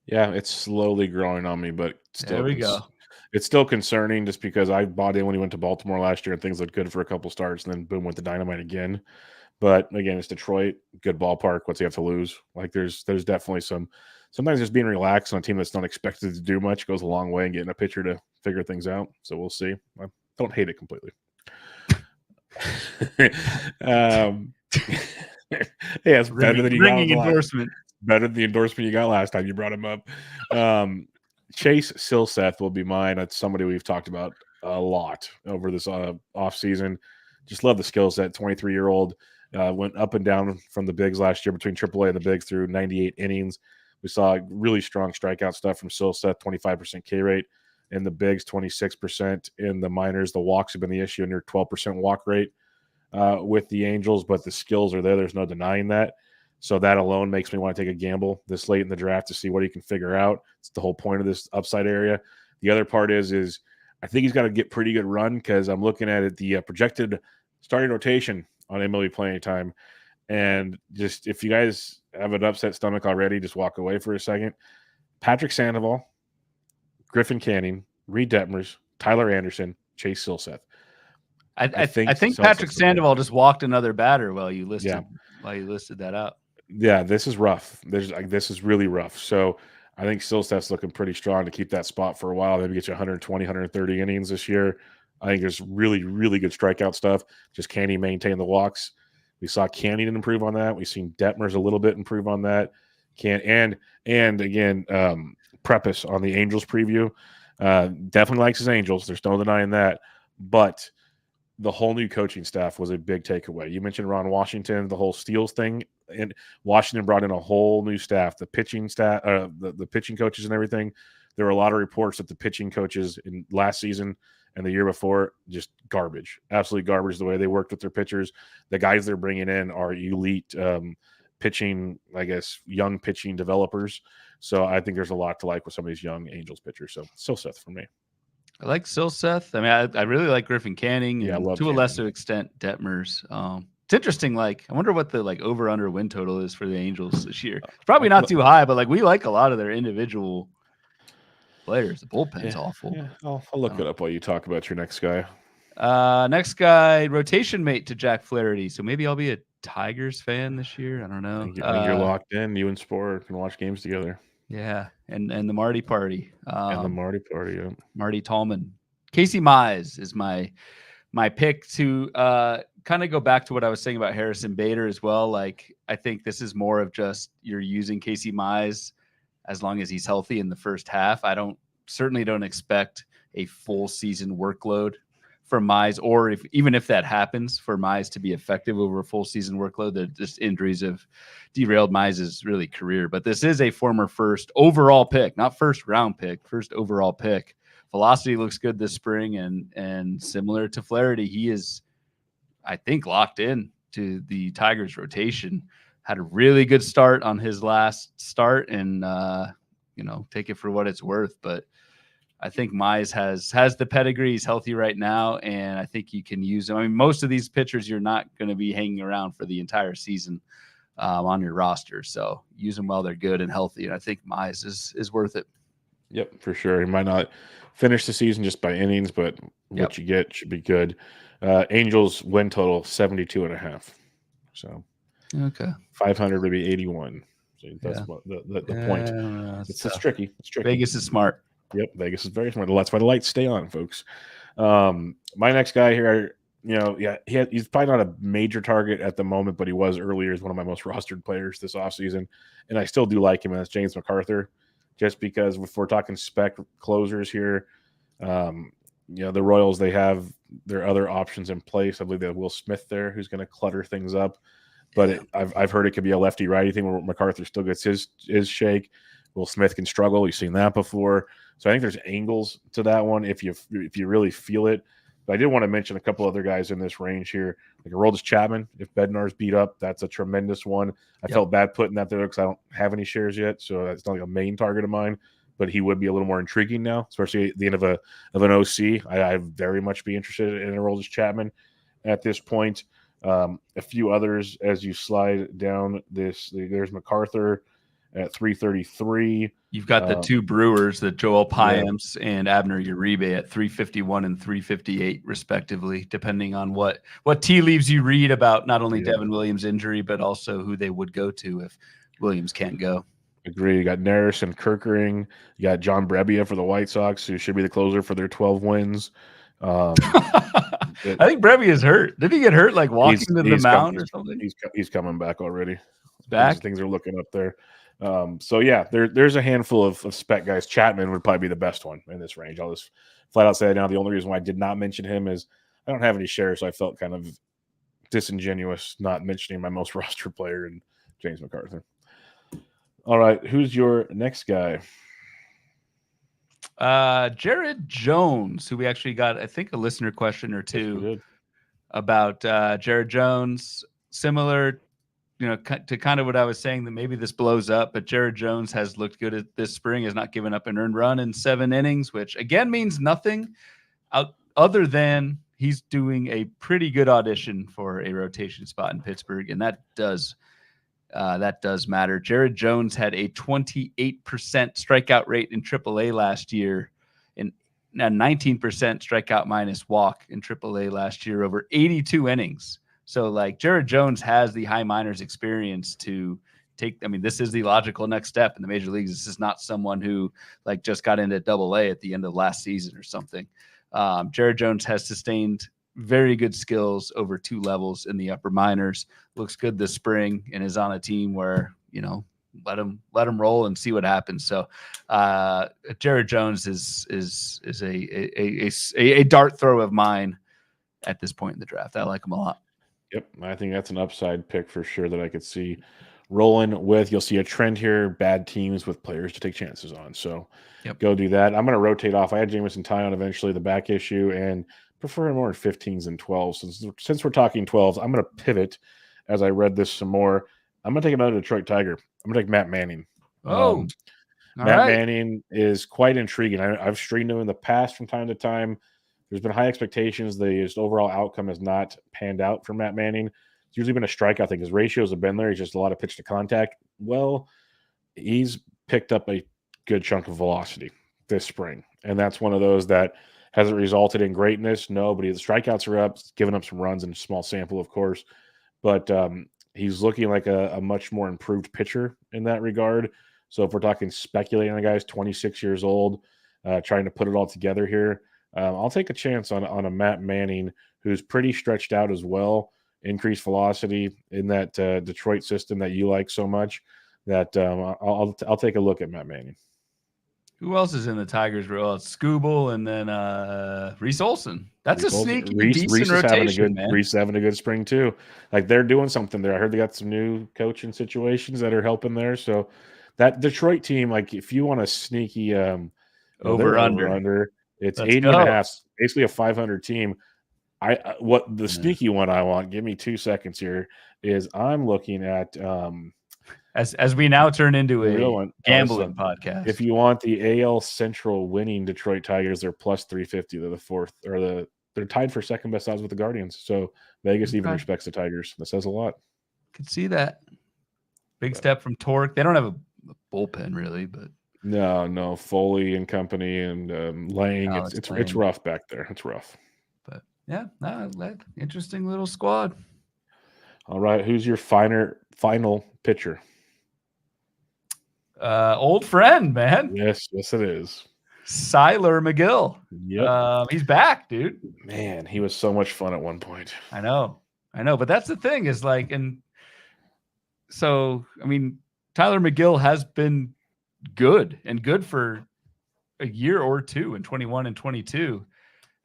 Speaker 1: Yeah, it's slowly growing on me, but still,
Speaker 2: there we go.
Speaker 1: It's still concerning just because I bought in when he went to Baltimore last year and things looked good for a couple starts, and then boom, went to dynamite again. But again, it's Detroit, good ballpark. What's he have to lose? Like there's definitely sometimes just being relaxed on a team that's not expected to do much goes a long way in getting a pitcher to figure things out. So we'll see. I don't hate it completely. Yeah, it's better than you got endorsement. Better than the endorsement you got last time you brought him up. Chase Silseth will be mine. That's somebody we've talked about a lot over this off season. Just love the skill set. 23-year-old went up and down from the bigs last year between AAA and the bigs through 98 innings. We saw really strong strikeout stuff from Silseth, 25% K rate. In the bigs, 26%. In the minors, the walks have been the issue, near 12% walk rate with the Angels, but the skills are there. There's no denying that. So that alone makes me want to take a gamble this late in the draft to see what he can figure out. It's the whole point of this upside area. The other part is I think he's got to get pretty good run because I'm looking at it, the projected starting rotation on MLB playing time. And just if you guys have an upset stomach already, just walk away for a second. Patrick Sandoval, Griffin Canning, Reed Detmers, Tyler Anderson, Chase Silseth.
Speaker 2: I think Patrick Sandoval just walked another batter while you listed that out.
Speaker 1: Yeah, this is rough. This is really rough. So I think Silseth's looking pretty strong to keep that spot for a while. Maybe get you 120, 130 innings this year. I think there's really, really good strikeout stuff. Just can he maintain the walks? We saw Canning improve on that. We've seen Detmers a little bit improve on that. And again, Preppus on the Angels preview. Definitely likes his Angels. There's no denying that. But the whole new coaching staff was a big takeaway. You mentioned Ron Washington, the whole Steals thing, and Washington brought in a whole new staff, the pitching staff, the pitching coaches and everything. There were a lot of reports that the pitching coaches in last season and the year before, just garbage, absolutely garbage. The way they worked with their pitchers, the guys they're bringing in are elite pitching, I guess, young pitching developers. So I think there's a lot to like with some of these young Angels pitchers. So Seth for me.
Speaker 2: I like Silseth. I mean, I really like Griffin Canning.
Speaker 1: Yeah,
Speaker 2: and
Speaker 1: I love
Speaker 2: to
Speaker 1: Canning.
Speaker 2: a lesser extent, Detmers. It's interesting. Like, I wonder what the over under win total is for the Angels this year. It's probably not too high, but like we like a lot of their individual players. The bullpen's awful.
Speaker 1: Yeah, I'll look it up while you talk about your next guy.
Speaker 2: Next guy, rotation mate to Jack Flaherty. So maybe I'll be a Tigers fan this year. I don't know.
Speaker 1: I think you're locked in. You and Spore can watch games together.
Speaker 2: Yeah, and the Marty Party.
Speaker 1: And the Marty Party. Yeah.
Speaker 2: Marty Tallman. Casey Mize is my pick to kind of go back to what I was saying about Harrison Bader as well. Like, I think this is more of just you're using Casey Mize as long as he's healthy in the first half. Certainly don't expect a full season workload for Mize, or even if that happens, for Mize to be effective over a full season workload. The just injuries have derailed Mize's really career. But this is a former first overall pick, not first round pick, first overall pick. Velocity looks good this spring, and similar to Flaherty, he is, I think, locked in to the Tigers rotation. Had a really good start on his last start, and take it for what it's worth. But I think Mize has the pedigree. He's healthy right now, and I think you can use him. I mean, most of these pitchers you're not going to be hanging around for the entire season on your roster. So use them while they're good and healthy, and I think Mize is worth it.
Speaker 1: Yep, for sure. He might not finish the season just by innings, but what you get should be good. Angels win total 72.5. So
Speaker 2: okay,
Speaker 1: 500 would be 81. So that's what the point. It's tricky. It's tricky.
Speaker 2: Vegas is smart.
Speaker 1: Yep, Vegas is very smart. That's why the lights stay on, folks. My next guy here, he's probably not a major target at the moment, but he was earlier as one of my most rostered players this offseason, and I still do like him, and that's James McArthur. Just because if we're talking spec closers here, the Royals, they have their other options in place. I believe they have Will Smith there, who's going to clutter things up. But I've heard it could be a lefty-righty thing where McArthur still gets his shake. Will Smith can struggle. We've seen that before. So I think there's angles to that one if you really feel it. But I did want to mention a couple other guys in this range here. Like Aroldis Chapman, if Bednar's beat up, that's a tremendous one. I felt bad putting that there because I don't have any shares yet, so that's not like a main target of mine. But he would be a little more intriguing now, especially at the end of an OC. I'd very much be interested in Aroldis Chapman at this point. A few others as you slide down this. There's McArthur at 333.
Speaker 2: You've got the two Brewers, the Joel Payamps and Abner Uribe at 351 and 358, respectively, depending on what tea leaves you read about not only Devin Williams' injury, but also who they would go to if Williams can't go.
Speaker 1: Agree. You got Neris and Kerkering. You got John Brebbia for the White Sox, who should be the closer for their 12 wins.
Speaker 2: I think Brebbia is hurt. Did he get hurt like walking to the mound or something?
Speaker 1: He's coming back already.
Speaker 2: Back?
Speaker 1: Things are looking up there. There's a handful of spec guys. Chapman would probably be the best one in this range. I'll just flat out say it now. The only reason why I did not mention him is I don't have any shares, so I felt kind of disingenuous not mentioning my most rostered player in James McArthur. All right, who's your next guy?
Speaker 2: Jared Jones, who we actually got, I think, a listener question or two about Jared Jones. Similar to kind of what I was saying, that maybe this blows up, but Jared Jones has looked good at this spring, has not given up an earned run in 7 innings, which again means nothing other than he's doing a pretty good audition for a rotation spot in Pittsburgh, and that does matter. Jared Jones had a 28% strikeout rate in AAA last year, and a 19% strikeout minus walk in AAA last year over 82 innings. So, like, Jared Jones has the high minors experience to take. I mean, this is the logical next step in the major leagues. This is not someone who just got into AA at the end of last season or something. Jared Jones has sustained very good skills over 2 levels in the upper minors. Looks good this spring and is on a team where, let him roll and see what happens. So Jared Jones is a dart throw of mine at this point in the draft. I like him a lot.
Speaker 1: Yep, I think that's an upside pick for sure that I could see rolling with. You'll see a trend here: bad teams with players to take chances on. So go do that. I'm going to rotate off. I had Jamison Tyon eventually the back issue, and prefer more in 15s and 12s. Since we're talking 12s, I'm going to pivot as I read this some more. I'm going to take another Detroit Tiger. I'm going to take Matt Manning. Matt Manning is quite intriguing. I've streamed him in the past from time to time. There's been high expectations. The overall outcome has not panned out for Matt Manning. It's usually been a strikeout thing. His ratios have been there. He's just a lot of pitch to contact. Well, he's picked up a good chunk of velocity this spring, and that's one of those that hasn't resulted in greatness. No, but the strikeouts are up, giving up some runs in a small sample, of course. But he's looking like a much more improved pitcher in that regard. So if we're talking speculating on a guy who's 26 years old, trying to put it all together here, I'll take a chance on a Matt Manning who's pretty stretched out as well, increased velocity in that Detroit system that you like so much. That I'll take a look at Matt Manning.
Speaker 2: Who else is in the Tigers? Well, it's Skubal and then Reese Olson. That's Reese a sneaky decent rotation, man.
Speaker 1: Reese having a good spring too. Like they're doing something there. I heard they got some new coaching situations that are helping there. So that Detroit team, like if you want a sneaky over under, it's 80.5, basically a 500 team. What the sneaky one I want? Give me 2 seconds here. Is I'm looking at
Speaker 2: as we now turn into a gambling podcast.
Speaker 1: If you want the AL Central winning Detroit Tigers, they're plus 350. They're the fourth, or they're tied for second best odds with the Guardians. So Vegas even respects the Tigers. That says a lot.
Speaker 2: Could see that. Big step from Torque. They don't have a bullpen really, but
Speaker 1: no Foley and company and Lang. It's rough back there. It's rough.
Speaker 2: But yeah, interesting little squad.
Speaker 1: All right, who's your final pitcher?
Speaker 2: Old friend, man.
Speaker 1: Yes, it is.
Speaker 2: Tyler McGill.
Speaker 1: Yep.
Speaker 2: He's back, dude.
Speaker 1: Man, he was so much fun at one point.
Speaker 2: I know. But that's the thing is like, and so, I mean, Tyler McGill has been good for a year or two in 21 and 22.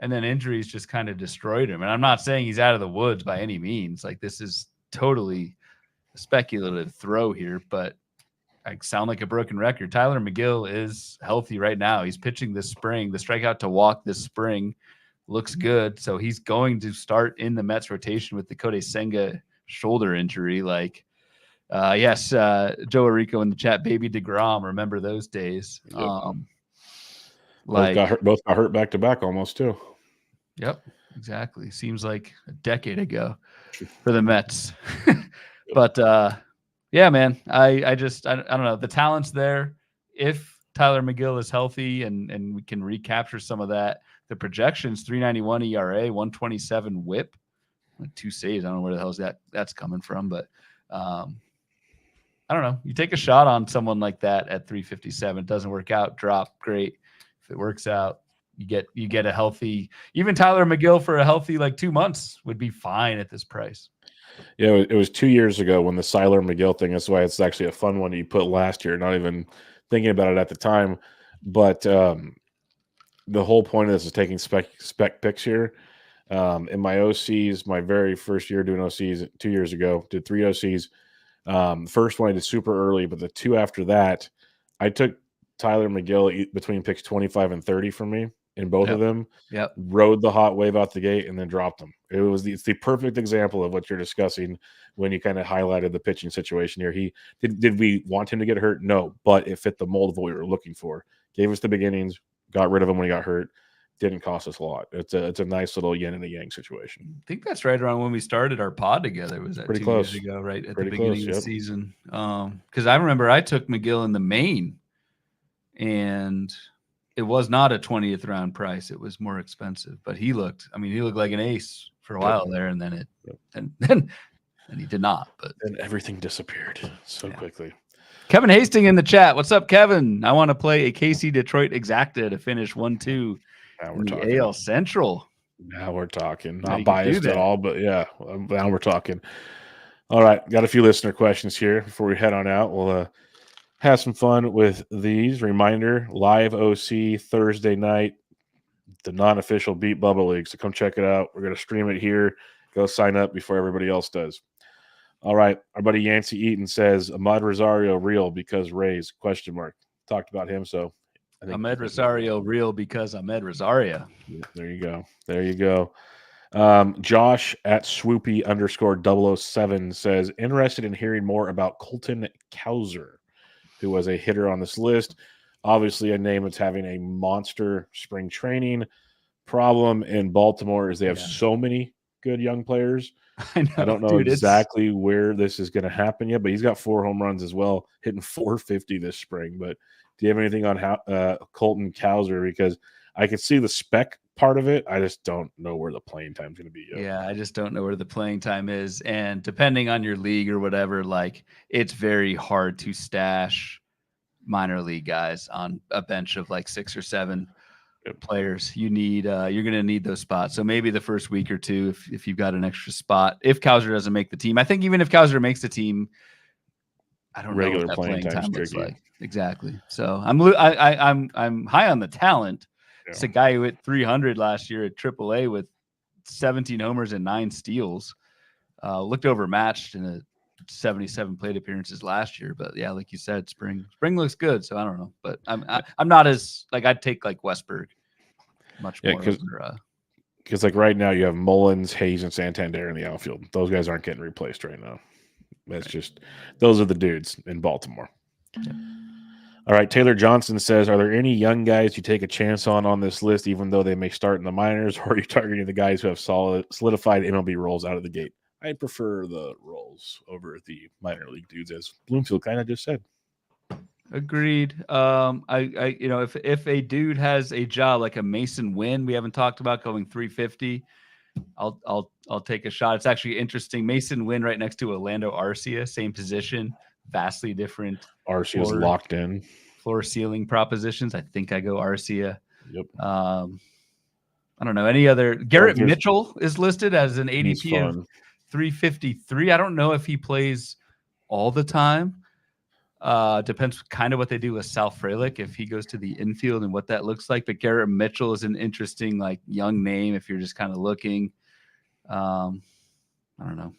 Speaker 2: And then injuries just kind of destroyed him. And I'm not saying he's out of the woods by any means. Like this is totally a speculative throw here, but I sound like a broken record. Tyler McGill is healthy right now. He's pitching this spring. The strikeout to walk this spring looks good. So he's going to start in the Mets rotation with the Kodai Senga shoulder injury. Like, yes, Joe Arico in the chat, baby DeGrom. Remember those days.
Speaker 1: Yep. Both got hurt back to back almost too.
Speaker 2: Yep, exactly. Seems like a decade ago for the Mets. But yeah, man, I don't know. The talent's there. If Tyler McGill is healthy and we can recapture some of that, the projections 3.91 ERA, 127 WHIP, like 2 saves. I don't know where the hell that's coming from, but I don't know. You take a shot on someone like that at 357. It doesn't work out, drop, great. If it works out, you get a healthy, even Tyler McGill for a healthy like 2 months would be fine at this price.
Speaker 1: Yeah, it was 2 years ago when the Tyler McGill thing. That's why it's actually a fun one you put last year. Not even thinking about it at the time, but the whole point of this is taking spec picks here. In my OCs, my very first year doing OCs 2 years ago, did 3 OCs. First one I did super early, but the 2 after that, I took Tyler McGill between picks 25 and 30 for me in both of them.
Speaker 2: Yep.
Speaker 1: Rode the hot wave out the gate and then dropped them. It's the perfect example of what you're discussing when you kind of highlighted the pitching situation here. Did we want him to get hurt? No, but it fit the mold of what we were looking for. Gave us the beginnings, got rid of him when he got hurt. Didn't cost us a lot. It's a nice little yin and a yang situation.
Speaker 2: I think that's right around when we started our pod together. Was that
Speaker 1: pretty
Speaker 2: 2
Speaker 1: close.
Speaker 2: years ago, right at the beginning of the season? Because I remember I took McGill in the main, and it was not a 20th round price. It was more expensive, but he looked like an ace for a while there, and then then he did not. But
Speaker 1: then everything disappeared so quickly.
Speaker 2: Kevin Hastings in the chat. What's up, Kevin? I want to play a KC Detroit exacta to finish 1-2 in the AL Central.
Speaker 1: Now we're talking. Not biased at all, but yeah, now we're talking. All right, got a few listener questions here before we head on out. We'll have some fun with these. Reminder, live OC Thursday night, the non-official Beat Bubba League. So come check it out. We're going to stream it here. Go sign up before everybody else does. All right. Our buddy Yancey Eaton says, Amed Rosario real because Rays, ? Talked about him, so
Speaker 2: I think Amed Rosario real because Amed Rosario.
Speaker 1: There you go. There you go. Josh at swoopy _007 says, interested in hearing more about Colton Cowser, who was a hitter on this list. Obviously, a name that's having a monster spring training. Problem in Baltimore is they have so many good young players. I don't know exactly where this is going to happen yet, but he's got 4 home runs as well, hitting 450 this spring. But do you have anything on Colton Cowser? Because I can see the spec part of it. I just don't know where the playing time is going to be yet.
Speaker 2: Yeah, I just don't know where the playing time is. And depending on your league or whatever, like it's very hard to stash minor league guys on a bench of like 6 or 7 players. You need you're going to need those spots. So maybe the first week or two, if you've got an extra spot, if Cowser doesn't make the team. I think even if Cowser makes the team, I don't know what that playing time looks like. Exactly. So I'm high on the talent. Yeah. It's a guy who hit 300 last year at AAA with 17 homers and 9 steals. Looked overmatched in a 77 plate appearances last year, but yeah, like you said, spring looks good. So I don't know, but I'm not as like I'd take like Westburg much more.
Speaker 1: Because like right now you have Mullins, Hayes, and Santander in the outfield. Those guys aren't getting replaced right now. That's just those are the dudes in Baltimore. Yeah. All right, Taylor Johnson says, are there any young guys you take a chance on this list, even though they may start in the minors, or are you targeting the guys who have solidified MLB roles out of the gate? I prefer the roles over the minor league dudes, as Bloomfield kind of just said.
Speaker 2: Agreed. I you know, if a dude has a job like a Mason Wynn, we haven't talked about going 350, I'll take a shot. It's actually interesting. Mason Wynn right next to Orlando Arcia, same position, vastly different.
Speaker 1: Arcia's locked in.
Speaker 2: Floor ceiling propositions. I think I go Arcia.
Speaker 1: Yep.
Speaker 2: I don't know any other. Garrett Mitchell is listed as an ADP of 353. I don't know if he plays all the time. Depends kind of what they do with Sal Frelick if he goes to the infield and what that looks like. But Garrett Mitchell is an interesting like young name if you're just kind of looking. I don't know.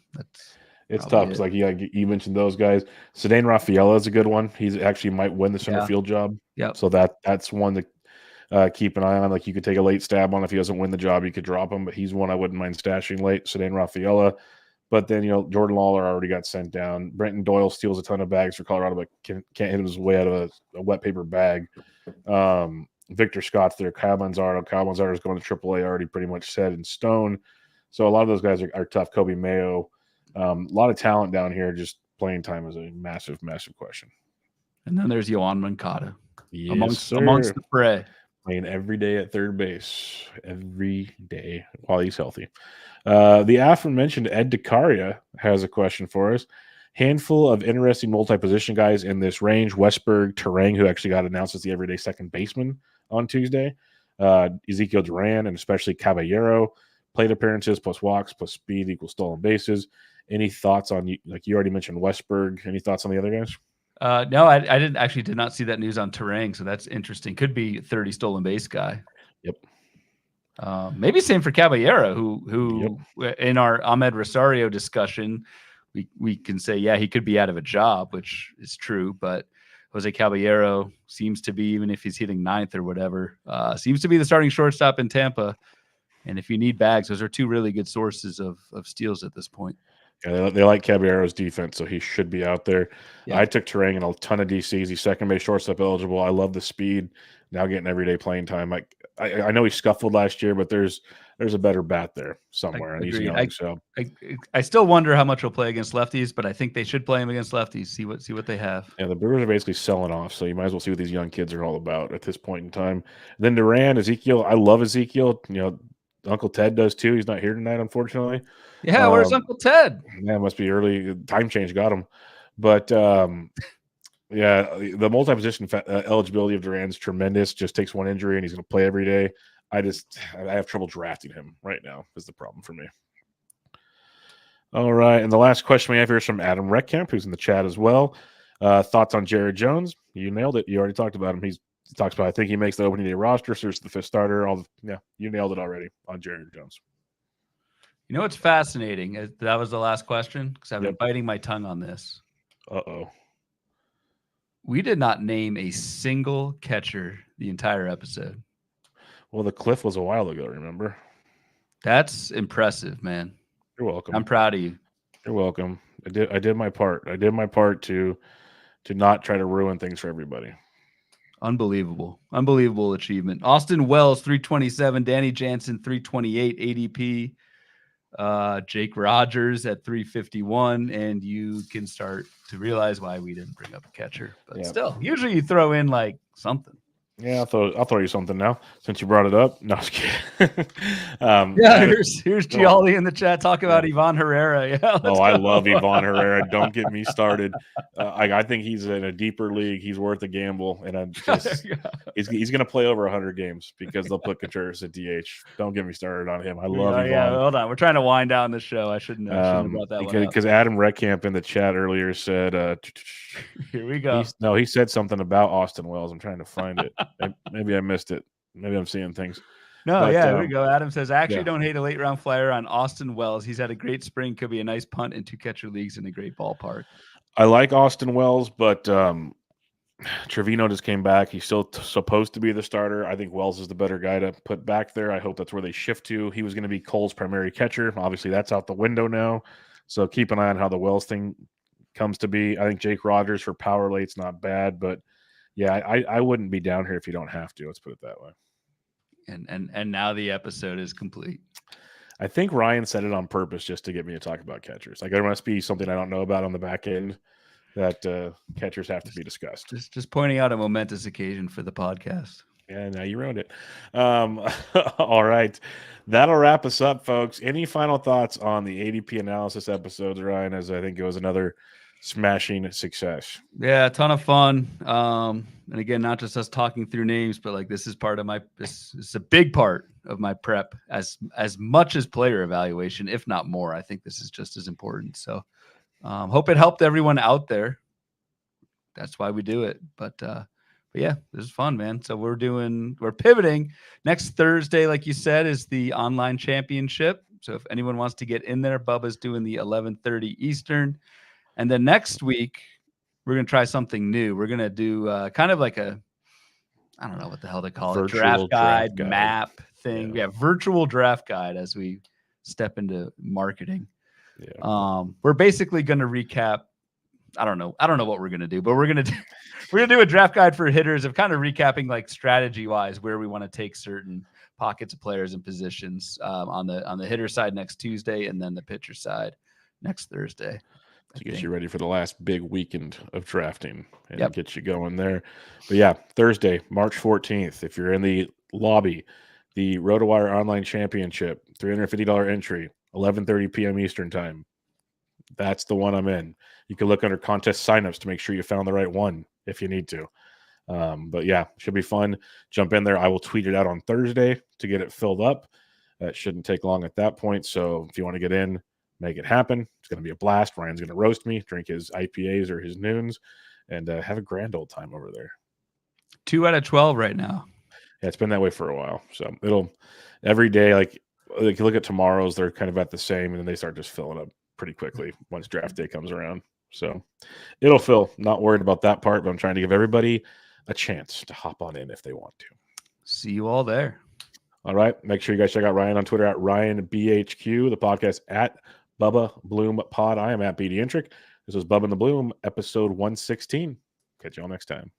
Speaker 1: It's tough because like you mentioned those guys. Cedane Rafaela is a good one. He's actually might win the center field job.
Speaker 2: Yeah.
Speaker 1: So that's one to keep an eye on. Like you could take a late stab on if he doesn't win the job, you could drop him. But he's one I wouldn't mind stashing late. Cedane Rafaela. But then, Jordan Lawler already got sent down. Brenton Doyle steals a ton of bags for Colorado, but can't hit his way out of a wet paper bag. Victor Scott's there. Kyle Manzardo is going to AAA, already pretty much set in stone. So a lot of those guys are tough. Kobe Mayo. A lot of talent down here. Just playing time is a massive, massive question.
Speaker 2: And then there's Yoan Moncada.
Speaker 1: Yes,
Speaker 2: amongst the fray.
Speaker 1: Playing every day at third base. Every day while he's healthy. The aforementioned Ed DeCaria has a question for us. Handful of interesting multi-position guys in this range. Westburg, Terang, who actually got announced as the everyday second baseman on Tuesday. Ezekiel Duran, and especially Caballero. Plate appearances plus walks plus speed equals stolen bases. Any thoughts on, like you already mentioned, Westburg? Any thoughts on the other guys?
Speaker 2: No, I did not see that news on Terang, so that's interesting. Could be 30 stolen base guy.
Speaker 1: Yep.
Speaker 2: Maybe same for Caballero, who in our Amed Rosario discussion, we can say, yeah, he could be out of a job, which is true, but Jose Caballero seems to be, even if he's hitting 9th or whatever, seems to be the starting shortstop in Tampa. And if you need bags, those are 2 really good sources of steals at this point.
Speaker 1: Yeah, they like Caballero's defense, so he should be out there. Yeah. I took Terang in a ton of DCs. He's second base shortstop eligible. I love the speed. Now getting everyday playing time. I know he scuffled last year, but there's a better bat there somewhere, and he's young.
Speaker 2: I still wonder how much he'll play against lefties, but I think they should play him against lefties. See what they have.
Speaker 1: Yeah, the Brewers are basically selling off, so you might as well see what these young kids are all about at this point in time. And then Duran, Ezekiel. I love Ezekiel. Uncle Ted does too. He's not here tonight, unfortunately.
Speaker 2: Yeah, where's Uncle Ted?
Speaker 1: Yeah, it must be early. Time change got him. But yeah, the multi-position eligibility of Duran's tremendous. Just takes one injury and he's going to play every day. I have trouble drafting him right now is the problem for me. All right, and the last question we have here is from Adam Reckcamp, who's in the chat as well. Thoughts on Jared Jones? You nailed it. You already talked about him. He talks about, I think he makes the opening day roster, so it's the fifth starter. You nailed it already on Jared Jones.
Speaker 2: You know what's fascinating? That was the last question because I've been biting my tongue on this.
Speaker 1: Uh-oh.
Speaker 2: We did not name a single catcher the entire episode.
Speaker 1: Well, the cliff was a while ago, remember?
Speaker 2: That's impressive, man.
Speaker 1: You're welcome.
Speaker 2: I'm proud of you.
Speaker 1: You're welcome. I did my part. I did my part to not try to ruin things for everybody.
Speaker 2: Unbelievable achievement. Austin Wells 327, Danny Jansen 328 ADP, Jake Rogers at 351, and you can start to realize why we didn't bring up a catcher. But still, usually you throw in like something.
Speaker 1: Yeah, I'll throw you something now since you brought it up. No, I was kidding.
Speaker 2: Here's Gialdi in the chat. Talk about Ivan Herrera. Yeah.
Speaker 1: I love Ivan Herrera. Don't get me started. I think he's in a deeper league. He's worth a gamble, and he's going to play over 100 games because they'll put Contreras at DH. Don't get me started on him. I love Ivan.
Speaker 2: Yeah, hold on. We're trying to wind down the show. I shouldn't have brought that one up.
Speaker 1: Because Adam Reckcamp in the chat earlier said,
Speaker 2: "Here we go."
Speaker 1: He said something about Austin Wells. I'm trying to find it. Maybe I missed it. Maybe I'm seeing things.
Speaker 2: Here we go. Adam says, I actually don't hate a late round flyer on Austin Wells. He's had a great spring. Could be a nice punt in 2 catcher leagues in a great ballpark.
Speaker 1: I like Austin Wells, but Trevino just came back. He's still supposed to be the starter. I think Wells is the better guy to put back there. I hope that's where they shift to. He was going to be Cole's primary catcher. Obviously, that's out the window now. So keep an eye on how the Wells thing comes to be. I think Jake Rogers for power late's not bad, but yeah, I wouldn't be down here if you don't have to. Let's put it that way.
Speaker 2: And now the episode is complete.
Speaker 1: I think Ryan said it on purpose just to get me to talk about catchers. Like there must be something I don't know about on the back end that catchers have to be discussed.
Speaker 2: Just pointing out a momentous occasion for the podcast.
Speaker 1: Yeah, now you ruined it. All right. That'll wrap us up, folks. Any final thoughts on the ADP analysis episodes, Ryan, as I think it was another smashing success?
Speaker 2: Yeah, a ton of fun. And again, not just us talking through names, but like this is part of this is a big part of my prep as much as player evaluation, if not more. I think this is just as important. So hope it helped everyone out there. That's why we do it. But yeah, this is fun, man. So we're pivoting. Next Thursday, like you said, is the online championship. So if anyone wants to get in there, Bubba's doing the 11:30 Eastern. And then next week, we're going to try something new. We're going to do kind of like I don't know what the hell they call it, draft guide map thing. Yeah, virtual draft guide as we step into marketing. Yeah. We're basically going to recap. I don't know what we're going to do, but we're going to do a draft guide for hitters of kind of recapping like strategy wise where we want to take certain pockets of players and positions on the hitter side next Tuesday, and then the pitcher side next Thursday.
Speaker 1: To get you ready for the last big weekend of drafting and get you going there. But yeah, Thursday, March 14th, if you're in the lobby, the RotoWire Online Championship, $350 entry, 11:30 p.m. Eastern time. That's the one I'm in. You can look under contest signups to make sure you found the right one if you need to. But yeah, should be fun. Jump in there. I will tweet it out on Thursday to get it filled up. That shouldn't take long at that point. So if you want to get in, make it happen. It's going to be a blast. Ryan's going to roast me, drink his IPAs or his noons, and have a grand old time over there.
Speaker 2: 2 out of 12 right now.
Speaker 1: Yeah, it's been that way for a while. So it'll every day, like you look at tomorrow's, they're kind of at the same, and then they start just filling up pretty quickly once draft day comes around. So it'll fill. Not worried about that part, but I'm trying to give everybody a chance to hop on in if they want to.
Speaker 2: See you all there.
Speaker 1: All right. Make sure you guys check out Ryan on Twitter at RyanBHQ, the podcast at Bubba Bloom Pod. I am at BD Intric. This was Bubba and the Bloom, episode 116. Catch you all next time.